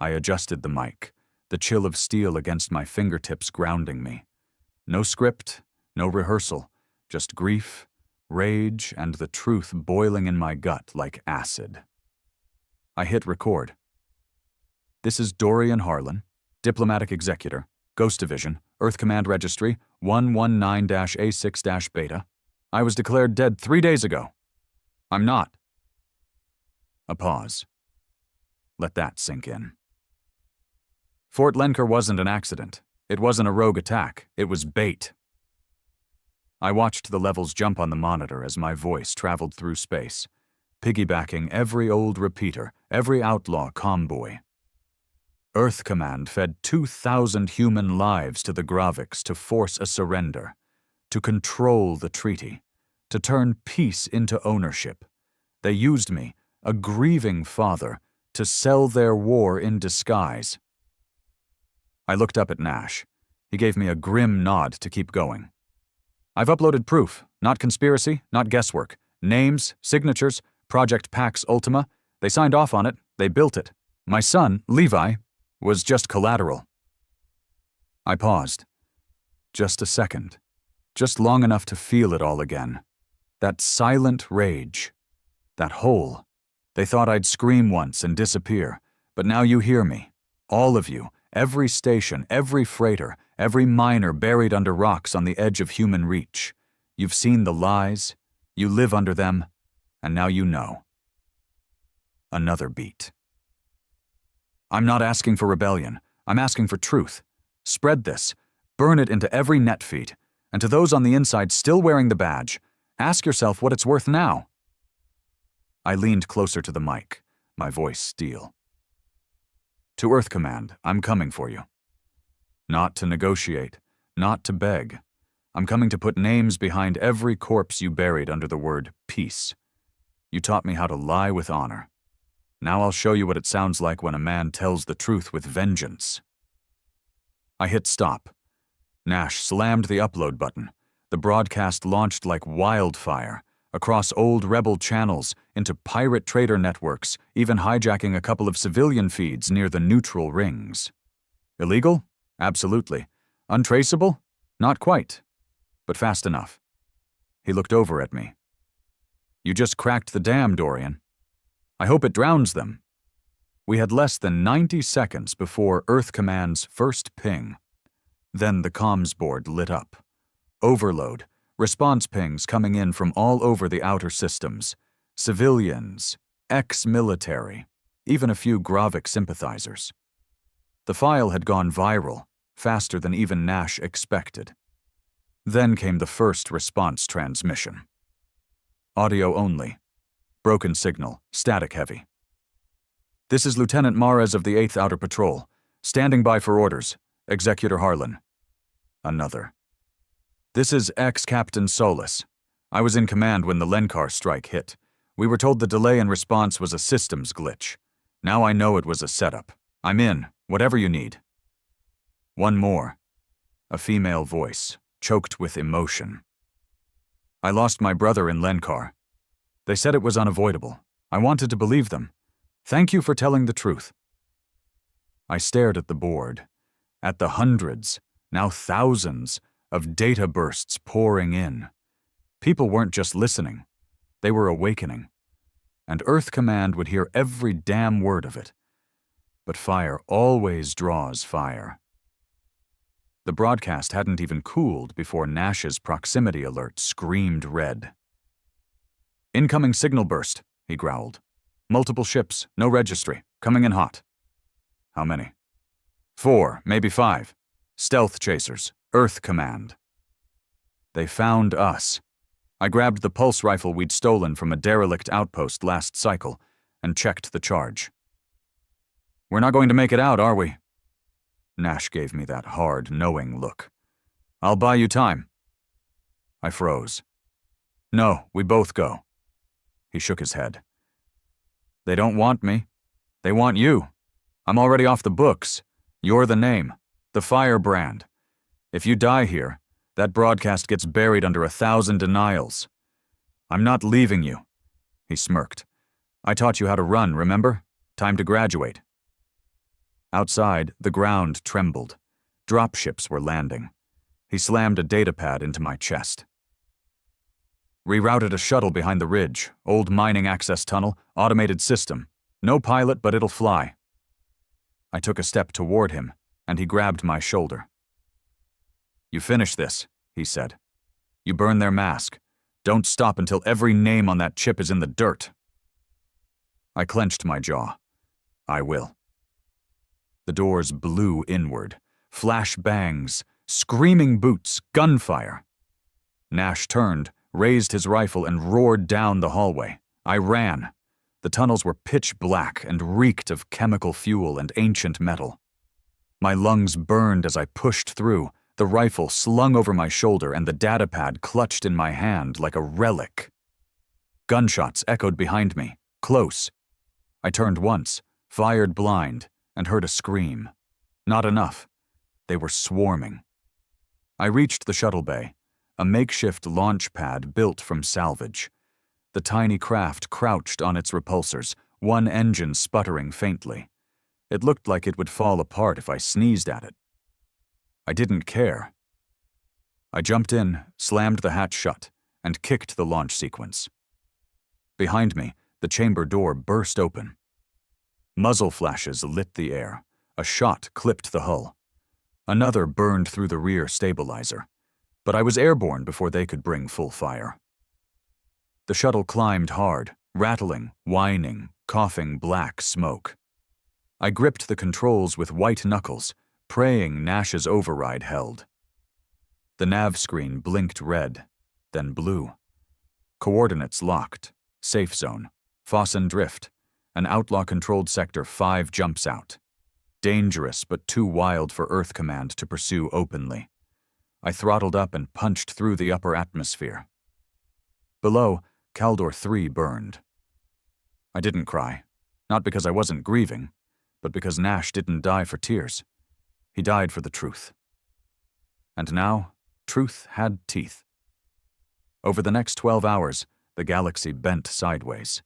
I adjusted the mic, the chill of steel against my fingertips grounding me. No script, no rehearsal, just grief, rage, and the truth boiling in my gut like acid. I hit record. "This is Dorian Harlan, Diplomatic Executor, Ghost Division, Earth Command Registry, 119-A6-Beta. I was declared dead 3 days ago. I'm not." A pause. Let that sink in. Fort Lenker wasn't an accident. It wasn't a rogue attack. It was bait. I watched the levels jump on the monitor as my voice traveled through space, piggybacking every old repeater, every outlaw comboy. Earth Command fed 2,000 human lives to the Graviks to force a surrender, to control the treaty, to turn peace into ownership. They used me, a grieving father, to sell their war in disguise. I looked up at Nash. He gave me a grim nod to keep going. "I've uploaded proof, not conspiracy, not guesswork. Names, signatures, Project Pax Ultima. They signed off on it, they built it. My son, Levi, was just collateral." I paused. Just a second. Just long enough to feel it all again. That silent rage. That hole. They thought I'd scream once and disappear, but now you hear me. All of you, every station, every freighter, every miner buried under rocks on the edge of human reach. You've seen the lies, you live under them, and now you know. Another beat. "I'm not asking for rebellion. I'm asking for truth. Spread this. Burn it into every net feed. And to those on the inside still wearing the badge, ask yourself what it's worth now." I leaned closer to the mic, my voice steel. "To Earth Command, I'm coming for you. Not to negotiate, not to beg. I'm coming to put names behind every corpse you buried under the word peace. You taught me how to lie with honor. Now I'll show you what it sounds like when a man tells the truth with vengeance." I hit stop. Nash slammed the upload button. The broadcast launched like wildfire, across old rebel channels, into pirate trader networks, even hijacking a couple of civilian feeds near the neutral rings. Illegal? Absolutely. Untraceable? Not quite. But fast enough. He looked over at me. "You just cracked the dam, Dorian. I hope it drowns them." We had less than 90 seconds before Earth Command's first ping. Then the comms board lit up. Overload, response pings coming in from all over the outer systems. Civilians, ex-military, even a few Gravik sympathizers. The file had gone viral, faster than even Nash expected. Then came the first response transmission. Audio only. Broken signal, static heavy. "This is Lieutenant Mares of the 8th Outer Patrol, standing by for orders. Executor Harlan." Another. "This is ex-Captain Solis. I was in command when the Lenkar strike hit. We were told the delay in response was a systems glitch. Now I know it was a setup. I'm in, whatever you need." One more. A female voice, choked with emotion. "I lost my brother in Lenkar. They said it was unavoidable. I wanted to believe them. Thank you for telling the truth." I stared at the board, at the hundreds, now thousands, of data bursts pouring in. People weren't just listening. They were awakening. And Earth Command would hear every damn word of it. But fire always draws fire. The broadcast hadn't even cooled before Nash's proximity alert screamed red. "Incoming signal burst," he growled. "Multiple ships, no registry, coming in hot." "How many?" "4, maybe 5. Stealth chasers, Earth Command." They found us. I grabbed the pulse rifle we'd stolen from a derelict outpost last cycle and checked the charge. "We're not going to make it out, are we?" Nash gave me that hard, knowing look. "I'll buy you time." I froze. "No, we both go." He shook his head. "They don't want me. They want you. I'm already off the books. You're the name, the firebrand. If you die here, that broadcast gets buried under 1,000 denials. I'm not leaving you." He smirked. "I taught you how to run, remember? Time to graduate." Outside, the ground trembled. Dropships were landing. He slammed a datapad into my chest. "Rerouted a shuttle behind the ridge, old mining access tunnel, automated system. No pilot, but it'll fly." I took a step toward him, and he grabbed my shoulder. "You finish this," he said. "You burn their mask. Don't stop until every name on that chip is in the dirt." I clenched my jaw. "I will." The doors blew inward. Flash bangs, screaming boots, gunfire. Nash turned, raised his rifle, and roared down the hallway. I ran. The tunnels were pitch black and reeked of chemical fuel and ancient metal. My lungs burned as I pushed through, the rifle slung over my shoulder and the datapad clutched in my hand like a relic. Gunshots echoed behind me, close. I turned once, fired blind, and heard a scream. Not enough. They were swarming. I reached the shuttle bay, a makeshift launch pad built from salvage. The tiny craft crouched on its repulsors, one engine sputtering faintly. It looked like it would fall apart if I sneezed at it. I didn't care. I jumped in, slammed the hatch shut, and kicked the launch sequence. Behind me, the chamber door burst open. Muzzle flashes lit the air. A shot clipped the hull. Another burned through the rear stabilizer. But I was airborne before they could bring full fire. The shuttle climbed hard, rattling, whining, coughing black smoke. I gripped the controls with white knuckles, praying Nash's override held. The nav screen blinked red, then blue. Coordinates locked. Safe zone. Fossen Drift. An outlaw-controlled sector 5 jumps out. Dangerous, but too wild for Earth Command to pursue openly. I throttled up and punched through the upper atmosphere. Below, Caldor 3 burned. I didn't cry, not because I wasn't grieving, but because Nash didn't die for tears. He died for the truth. And now, truth had teeth. Over the next 12 hours, the galaxy bent sideways.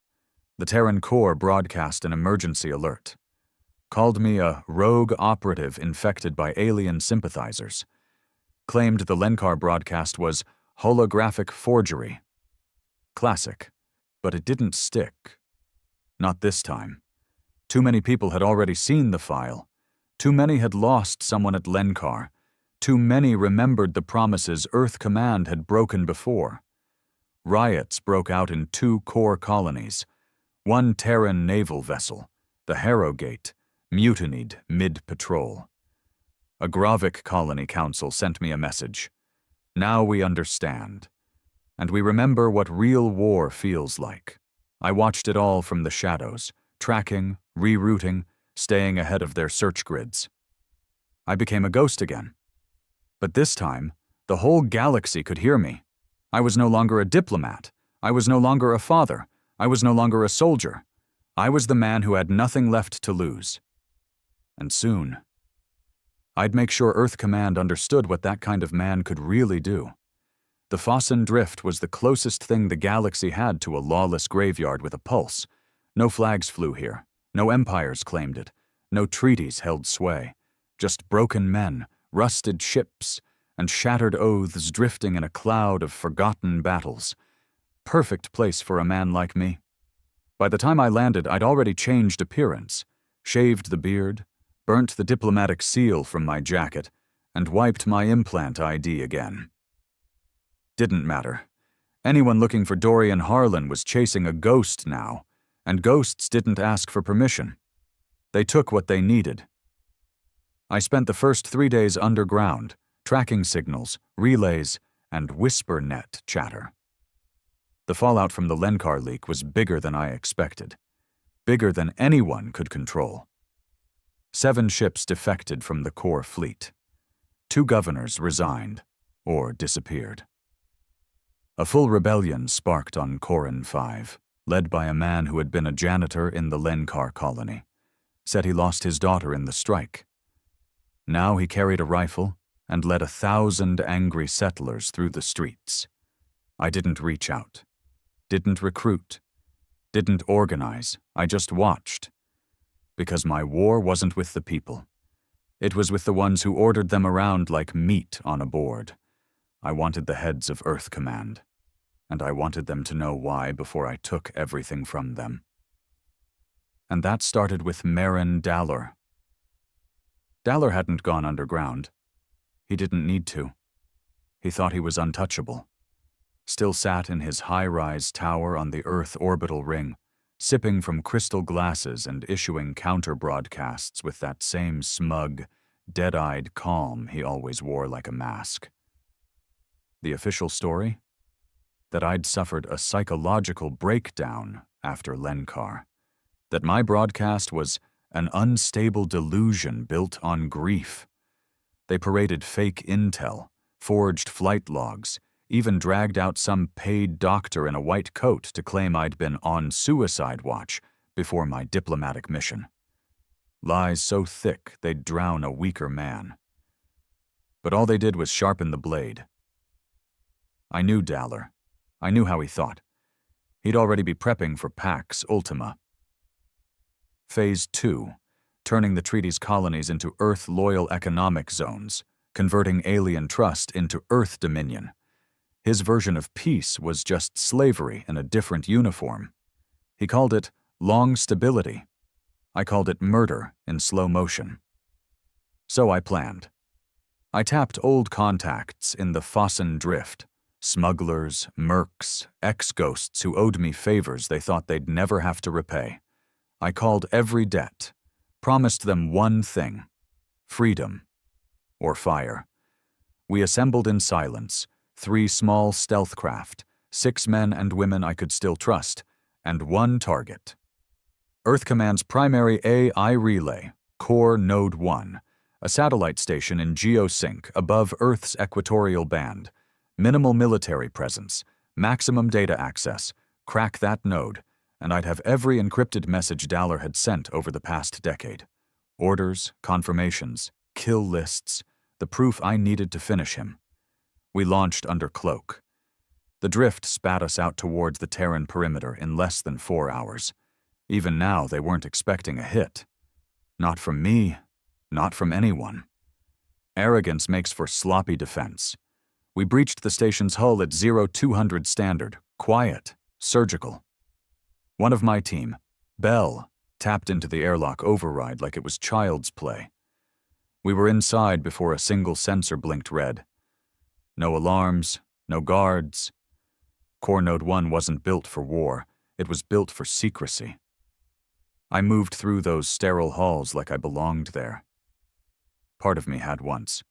The Terran core broadcast an emergency alert. Called me a rogue operative infected by alien sympathizers. Claimed the Lenkar broadcast was holographic forgery. Classic. But it didn't stick. Not this time. Too many people had already seen the file. Too many had lost someone at Lenkar. Too many remembered the promises Earth Command had broken before. Riots broke out in 2 core colonies. One Terran naval vessel, the Harrogate, mutinied mid-patrol. A Gravik colony council sent me a message. Now we understand. And we remember what real war feels like. I watched it all from the shadows, tracking, rerouting, staying ahead of their search grids. I became a ghost again. But this time, the whole galaxy could hear me. I was no longer a diplomat. I was no longer a father. I was no longer a soldier. I was the man who had nothing left to lose. And soon, I'd make sure Earth Command understood what that kind of man could really do. The Fossen Drift was the closest thing the galaxy had to a lawless graveyard with a pulse. No flags flew here. No empires claimed it. No treaties held sway. Just broken men, rusted ships, and shattered oaths drifting in a cloud of forgotten battles. Perfect place for a man like me. By the time I landed, I'd already changed appearance, shaved the beard, burnt the diplomatic seal from my jacket, and wiped my implant ID again. Didn't matter. Anyone looking for Dorian Harlan was chasing a ghost now, and ghosts didn't ask for permission. They took what they needed. I spent the first 3 days underground, tracking signals, relays, and whisper net chatter. The fallout from the Lenkar leak was bigger than I expected, bigger than anyone could control. 7 ships defected from the core fleet. 2 governors resigned or disappeared. A full rebellion sparked on Corin 5, led by a man who had been a janitor in the Lenkar colony. Said he lost his daughter in the strike. Now he carried a rifle and led 1,000 angry settlers through the streets. I didn't reach out, didn't recruit, didn't organize, I just watched. Because my war wasn't with the people. It was with the ones who ordered them around like meat on a board. I wanted the heads of Earth Command, and I wanted them to know why before I took everything from them. And that started with Marin Dallor. Dallor hadn't gone underground. He didn't need to. He thought he was untouchable. Still sat in his high-rise tower on the Earth orbital ring, sipping from crystal glasses and issuing counter-broadcasts with that same smug, dead-eyed calm he always wore like a mask. The official story? That I'd suffered a psychological breakdown after Lenkar. That my broadcast was an unstable delusion built on grief. They paraded fake intel, forged flight logs, even dragged out some paid doctor in a white coat to claim I'd been on suicide watch before my diplomatic mission. Lies so thick they'd drown a weaker man. But all they did was sharpen the blade. I knew Dallor. I knew how he thought. He'd already be prepping for Pax Ultima. Phase 2, turning the treaty's colonies into Earth-loyal economic zones, converting alien trust into Earth dominion. His version of peace was just slavery in a different uniform. He called it long stability. I called it murder in slow motion. So I planned. I tapped old contacts in the Fossen Drift, smugglers, mercs, ex-ghosts who owed me favors they thought they'd never have to repay. I called every debt, promised them one thing, freedom or fire. We assembled in silence, 3 small stealth craft, 6 men and women I could still trust, and one target. Earth Command's primary AI relay, Core Node 1, a satellite station in geosync above Earth's equatorial band. Minimal military presence, maximum data access. Crack that node, and I'd have every encrypted message Dallor had sent over the past decade. Orders, confirmations, kill lists, the proof I needed to finish him. We launched under cloak. The drift spat us out towards the Terran perimeter in less than 4 hours. Even now, they weren't expecting a hit. Not from me, not from anyone. Arrogance makes for sloppy defense. We breached the station's hull at 0200 standard, quiet, surgical. One of my team, Bell, tapped into the airlock override like it was child's play. We were inside before a single sensor blinked red. No alarms, no guards. Core Node 1 wasn't built for war, it was built for secrecy. I moved through those sterile halls like I belonged there. Part of me had once.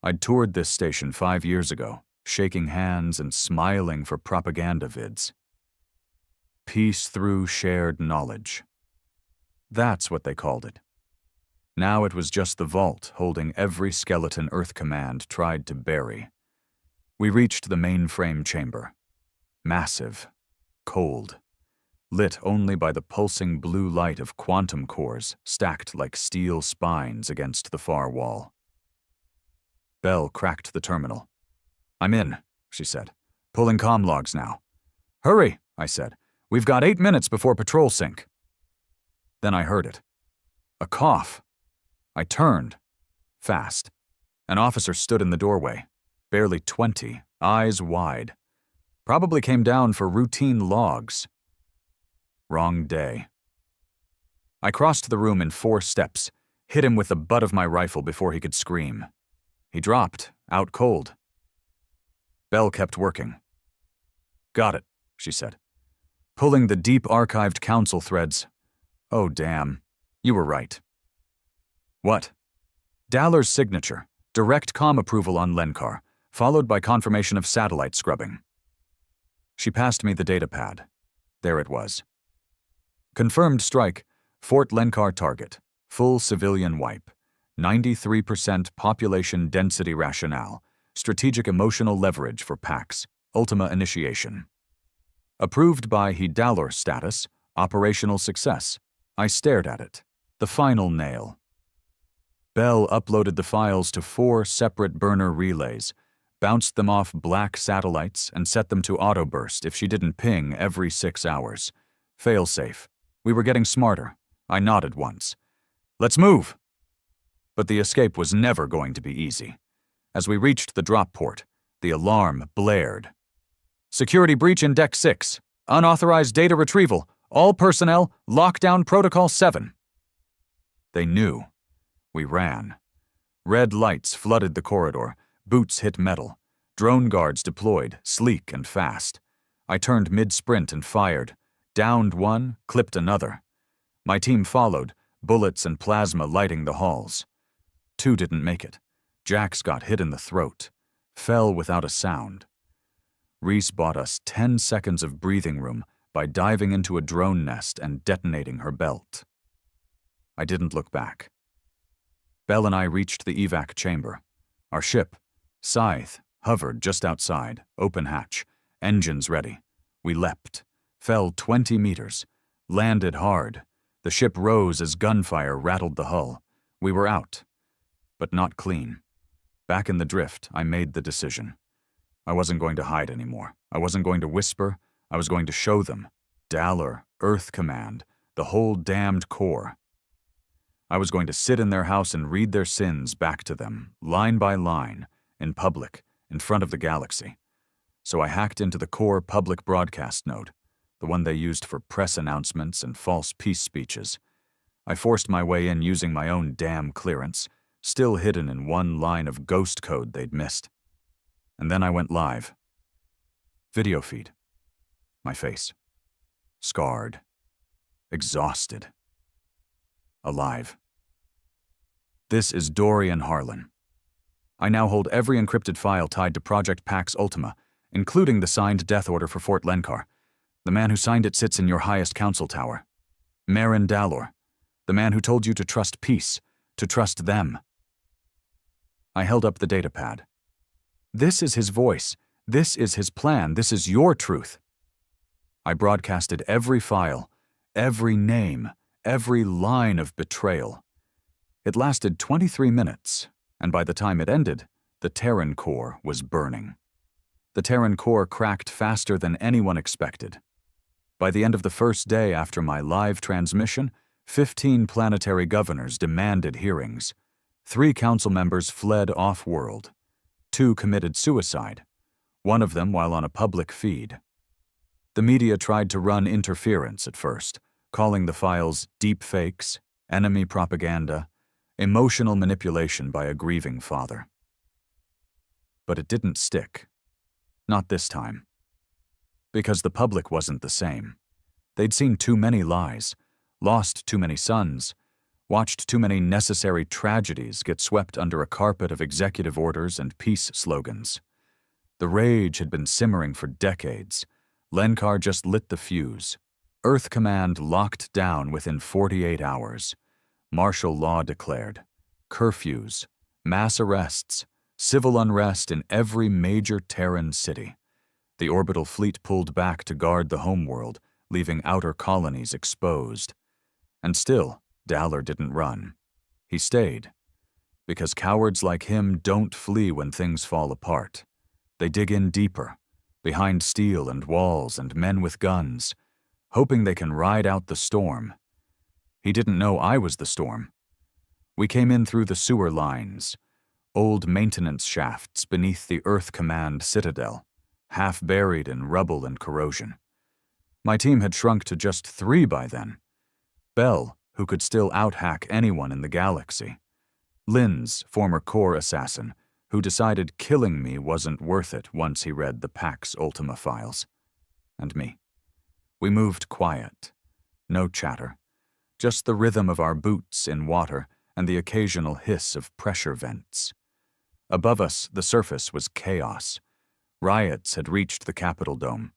I'd toured this station 5 years ago, shaking hands and smiling for propaganda vids. Peace through shared knowledge. That's what they called it. Now it was just the vault holding every skeleton Earth Command tried to bury. We reached the mainframe chamber. Massive, cold, lit only by the pulsing blue light of quantum cores stacked like steel spines against the far wall. Bell cracked the terminal. "I'm in," she said. "Pulling comm logs now." "Hurry," I said. "We've got 8 minutes before patrol sync." Then I heard it. A cough. I turned. Fast. An officer stood in the doorway, barely 20, eyes wide. Probably came down for routine logs. Wrong day. I crossed the room in 4 steps, hit him with the butt of my rifle before he could scream. He dropped, out cold. Bell kept working. Got it, she said. Pulling the deep archived council threads. Oh, damn. You were right. What? Daller's signature, direct comm approval on Lenkar, followed by confirmation of satellite scrubbing. She passed me the datapad. There it was. Confirmed strike, Fort Lenkar target, full civilian wipe, 93% population density rationale, strategic emotional leverage for PAX, Ultima initiation. Approved by Dalor status, operational success. I stared at it. The final nail. Bell uploaded the files to 4 separate burner relays, bounced them off black satellites, and set them to auto-burst if she didn't ping every 6 hours. Fail-safe. We were getting smarter. I nodded once. Let's move! But the escape was never going to be easy. As we reached the drop port, the alarm blared. Security breach in Deck 6. Unauthorized data retrieval. All personnel, lockdown protocol 7. They knew. We ran. Red lights flooded the corridor. Boots hit metal. Drone guards deployed, sleek and fast. I turned mid-sprint and fired. Downed one, clipped another. My team followed, bullets and plasma lighting the halls. 2 didn't make it. Jax got hit in the throat. Fell without a sound. Reese bought us 10 seconds of breathing room by diving into a drone nest and detonating her belt. I didn't look back. Bell and I reached the evac chamber. Our ship, Scythe, hovered just outside, open hatch, engines ready. We leapt, fell 20 meters, landed hard. The ship rose as gunfire rattled the hull. We were out, but not clean. Back in the drift, I made the decision. I wasn't going to hide anymore. I wasn't going to whisper. I was going to show them. Daller, Earth Command, the whole damned Corps. I was going to sit in their house and read their sins back to them, line by line, in public, in front of the galaxy. So I hacked into the Corps public broadcast node, the one they used for press announcements and false peace speeches. I forced my way in using my own damn clearance, still hidden in one line of ghost code they'd missed. And then I went live. Video feed. My face. Scarred. Exhausted. Alive. This is Dorian Harlan. I now hold every encrypted file tied to Project Pax Ultima, including the signed death order for Fort Lenkar. The man who signed it sits in your highest council tower. Marin Dalor, the man who told you to trust peace, to trust them. I held up the datapad. This is his voice. This is his plan. This is your truth. I broadcasted every file, every name, every line of betrayal. It lasted 23 minutes, and by the time it ended, the Terran core was burning. The Terran core cracked faster than anyone expected. By the end of the first day after my live transmission, 15 planetary governors demanded hearings. 3 council members fled off-world. 2 committed suicide, one of them while on a public feed. The media tried to run interference at first, calling the files deep fakes, enemy propaganda, emotional manipulation by a grieving father. But it didn't stick. Not this time. Because the public wasn't the same. They'd seen too many lies, lost too many sons, watched too many necessary tragedies get swept under a carpet of executive orders and peace slogans. The rage had been simmering for decades. Lenkar just lit the fuse. Earth Command locked down within 48 hours. Martial law declared. Curfews, mass arrests, civil unrest in every major Terran city. The orbital fleet pulled back to guard the homeworld, leaving outer colonies exposed. And still, Daller didn't run. He stayed. Because cowards like him don't flee when things fall apart. They dig in deeper, behind steel and walls and men with guns, hoping they can ride out the storm. He didn't know I was the storm. We came in through the sewer lines, old maintenance shafts beneath the Earth Command Citadel, half buried in rubble and corrosion. My team had shrunk to just 3 by then. Bell, who could still out-hack anyone in the galaxy. Lynn's former core assassin, who decided killing me wasn't worth it once he read the Pax Ultima files. And me. We moved quiet. No chatter. Just the rhythm of our boots in water and the occasional hiss of pressure vents. Above us, the surface was chaos. Riots had reached the Capitol Dome.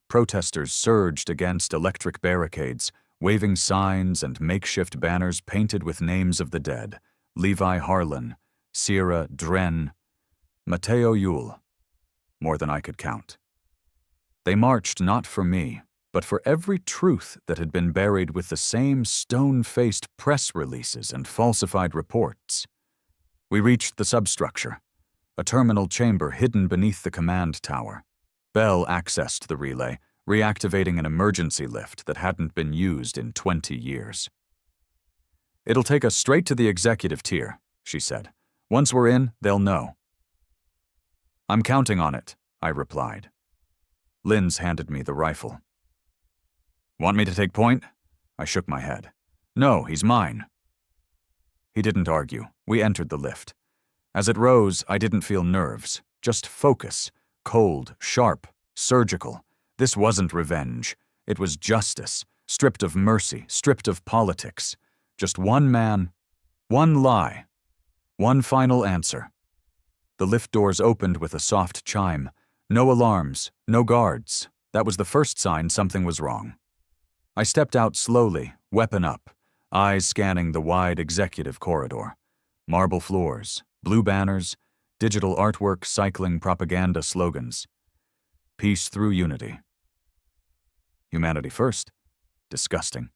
Protesters surged against electric barricades, waving signs and makeshift banners painted with names of the dead: Levi Harlan, Sierra Dren, Mateo Yule, more than I could count. They marched not for me, but for every truth that had been buried with the same stone-faced press releases and falsified reports. We reached the substructure, a terminal chamber hidden beneath the command tower. Bell accessed the relay, reactivating an emergency lift that hadn't been used in 20 years. "It'll take us straight to the executive tier," she said. "Once we're in, they'll know." "I'm counting on it," I replied. Lynn's handed me the rifle. "Want me to take point?" I shook my head. "No, he's mine." He didn't argue. We entered the lift. As it rose, I didn't feel nerves, just focus, cold, sharp, surgical. This wasn't revenge. It was justice, stripped of mercy, stripped of politics. Just one man, one lie, one final answer. The lift doors opened with a soft chime. No alarms, no guards. That was the first sign something was wrong. I stepped out slowly, weapon up, eyes scanning the wide executive corridor. Marble floors, blue banners, digital artwork cycling propaganda slogans. Peace through unity. Humanity first. Disgusting.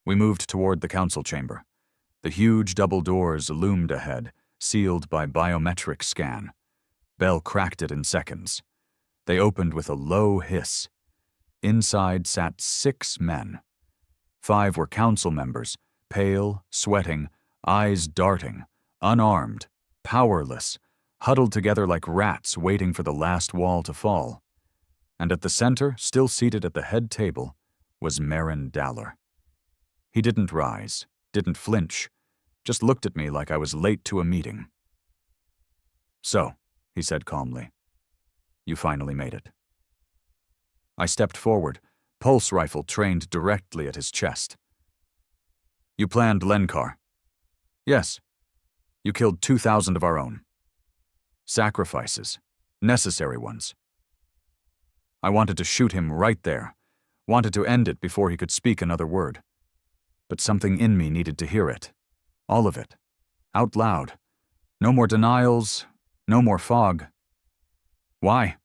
We moved toward the council chamber. The huge double doors loomed ahead, sealed by biometric scan. Bell cracked it in seconds. They opened with a low hiss. Inside sat 6 men. 5 were council members, pale, sweating, eyes darting, unarmed, powerless, huddled together like rats waiting for the last wall to fall. And at the center, still seated at the head table, was Marin Daller. He didn't rise, didn't flinch, just looked at me like I was late to a meeting. "So," he said calmly, "you finally made it." I stepped forward, pulse rifle trained directly at his chest. "You planned Lenkar?" "Yes. You killed 2,000 of our own. Sacrifices, necessary ones. I wanted to shoot him right there, wanted to end it before he could speak another word. But something in me needed to hear it. All of it. Out loud. No more denials, no more fog. Why?"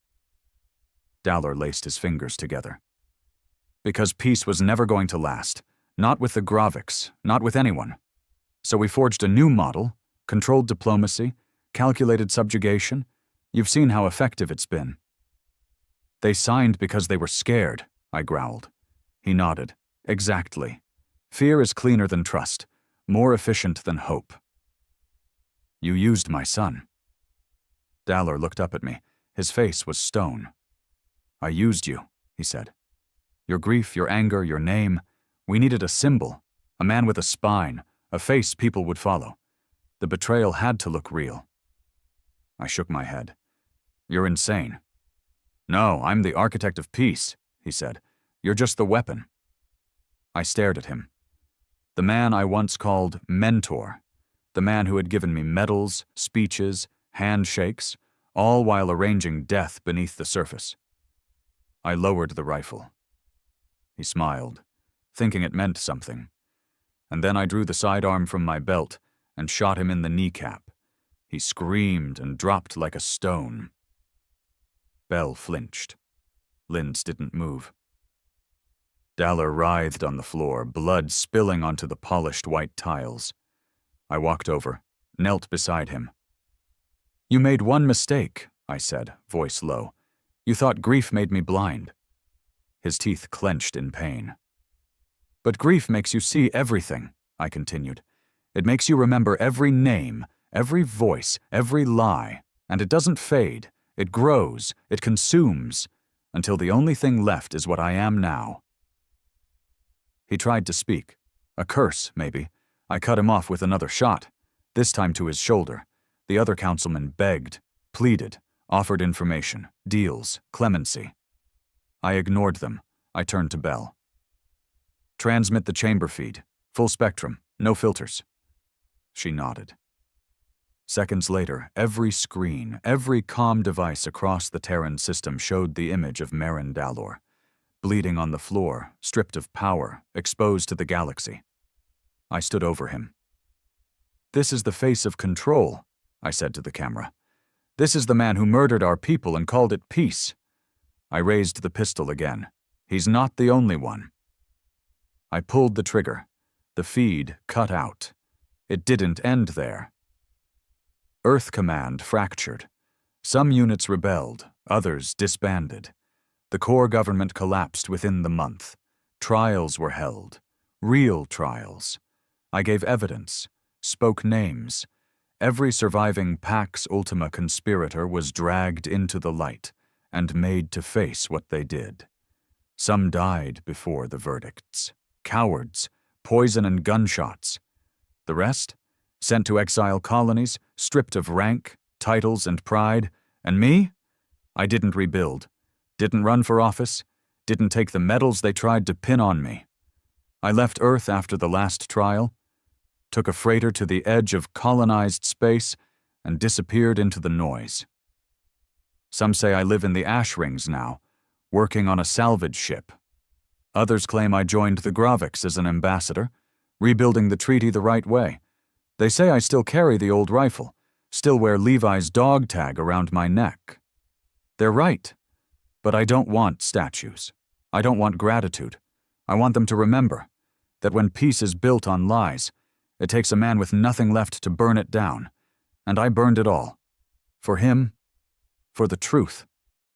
Daller laced his fingers together. "Because peace was never going to last. Not with the Graviks, not with anyone. So we forged a new model, controlled diplomacy, calculated subjugation. You've seen how effective it's been." "They signed because they were scared," I growled. He nodded. "Exactly. Fear is cleaner than trust, more efficient than hope." "You used my son." Daller looked up at me. His face was stone. "I used you," he said. "Your grief, your anger, your name. We needed a symbol, a man with a spine, a face people would follow. The betrayal had to look real." I shook my head. "You're insane." "No, I'm the architect of peace," he said. "You're just the weapon." I stared at him. The man I once called mentor, the man who had given me medals, speeches, handshakes, all while arranging death beneath the surface. I lowered the rifle. He smiled, thinking it meant something. And then I drew the sidearm from my belt and shot him in the kneecap. He screamed and dropped like a stone. Bell flinched. Lynn's didn't move. Daller writhed on the floor, blood spilling onto the polished white tiles. I walked over, knelt beside him. "You made one mistake," I said, voice low. "You thought grief made me blind." His teeth clenched in pain. "But grief makes you see everything," I continued. "It makes you remember every name, every voice, every lie, and it doesn't fade, it grows, it consumes, until the only thing left is what I am now. He tried to speak. A curse, maybe. I cut him off with another shot, this time to his shoulder. The other councilman begged, pleaded, offered information, deals, clemency. I ignored them. I turned to Bell. Transmit the chamber feed. Full spectrum, no filters. She nodded. Seconds later, every screen, every comm device across the Terran system showed the image of Marin Dalor, bleeding on the floor, stripped of power, exposed to the galaxy. I stood over him. This is the face of control, I said to the camera. This is the man who murdered our people and called it peace. I raised the pistol again. He's not the only one. I pulled the trigger. The feed cut out. It didn't end there. Earth Command fractured. Some units rebelled, others disbanded. The core government collapsed within the month. Trials were held. Real trials. I gave evidence, spoke names. Every surviving Pax Ultima conspirator was dragged into the light and made to face what they did. Some died before the verdicts. Cowards, poison and gunshots. The rest? Sent to exile colonies, stripped of rank, titles, and pride. And me? I didn't rebuild. Didn't run for office. Didn't take the medals they tried to pin on me. I left Earth after the last trial, took a freighter to the edge of colonized space, and disappeared into the noise. Some say I live in the ash rings now, working on a salvage ship. Others claim I joined the Gravics as an ambassador, rebuilding the treaty the right way. They say I still carry the old rifle, still wear Levi's dog tag around my neck. They're right, but I don't want statues. I don't want gratitude. I want them to remember that when peace is built on lies, it takes a man with nothing left to burn it down, and I burned it all. For him, for the truth.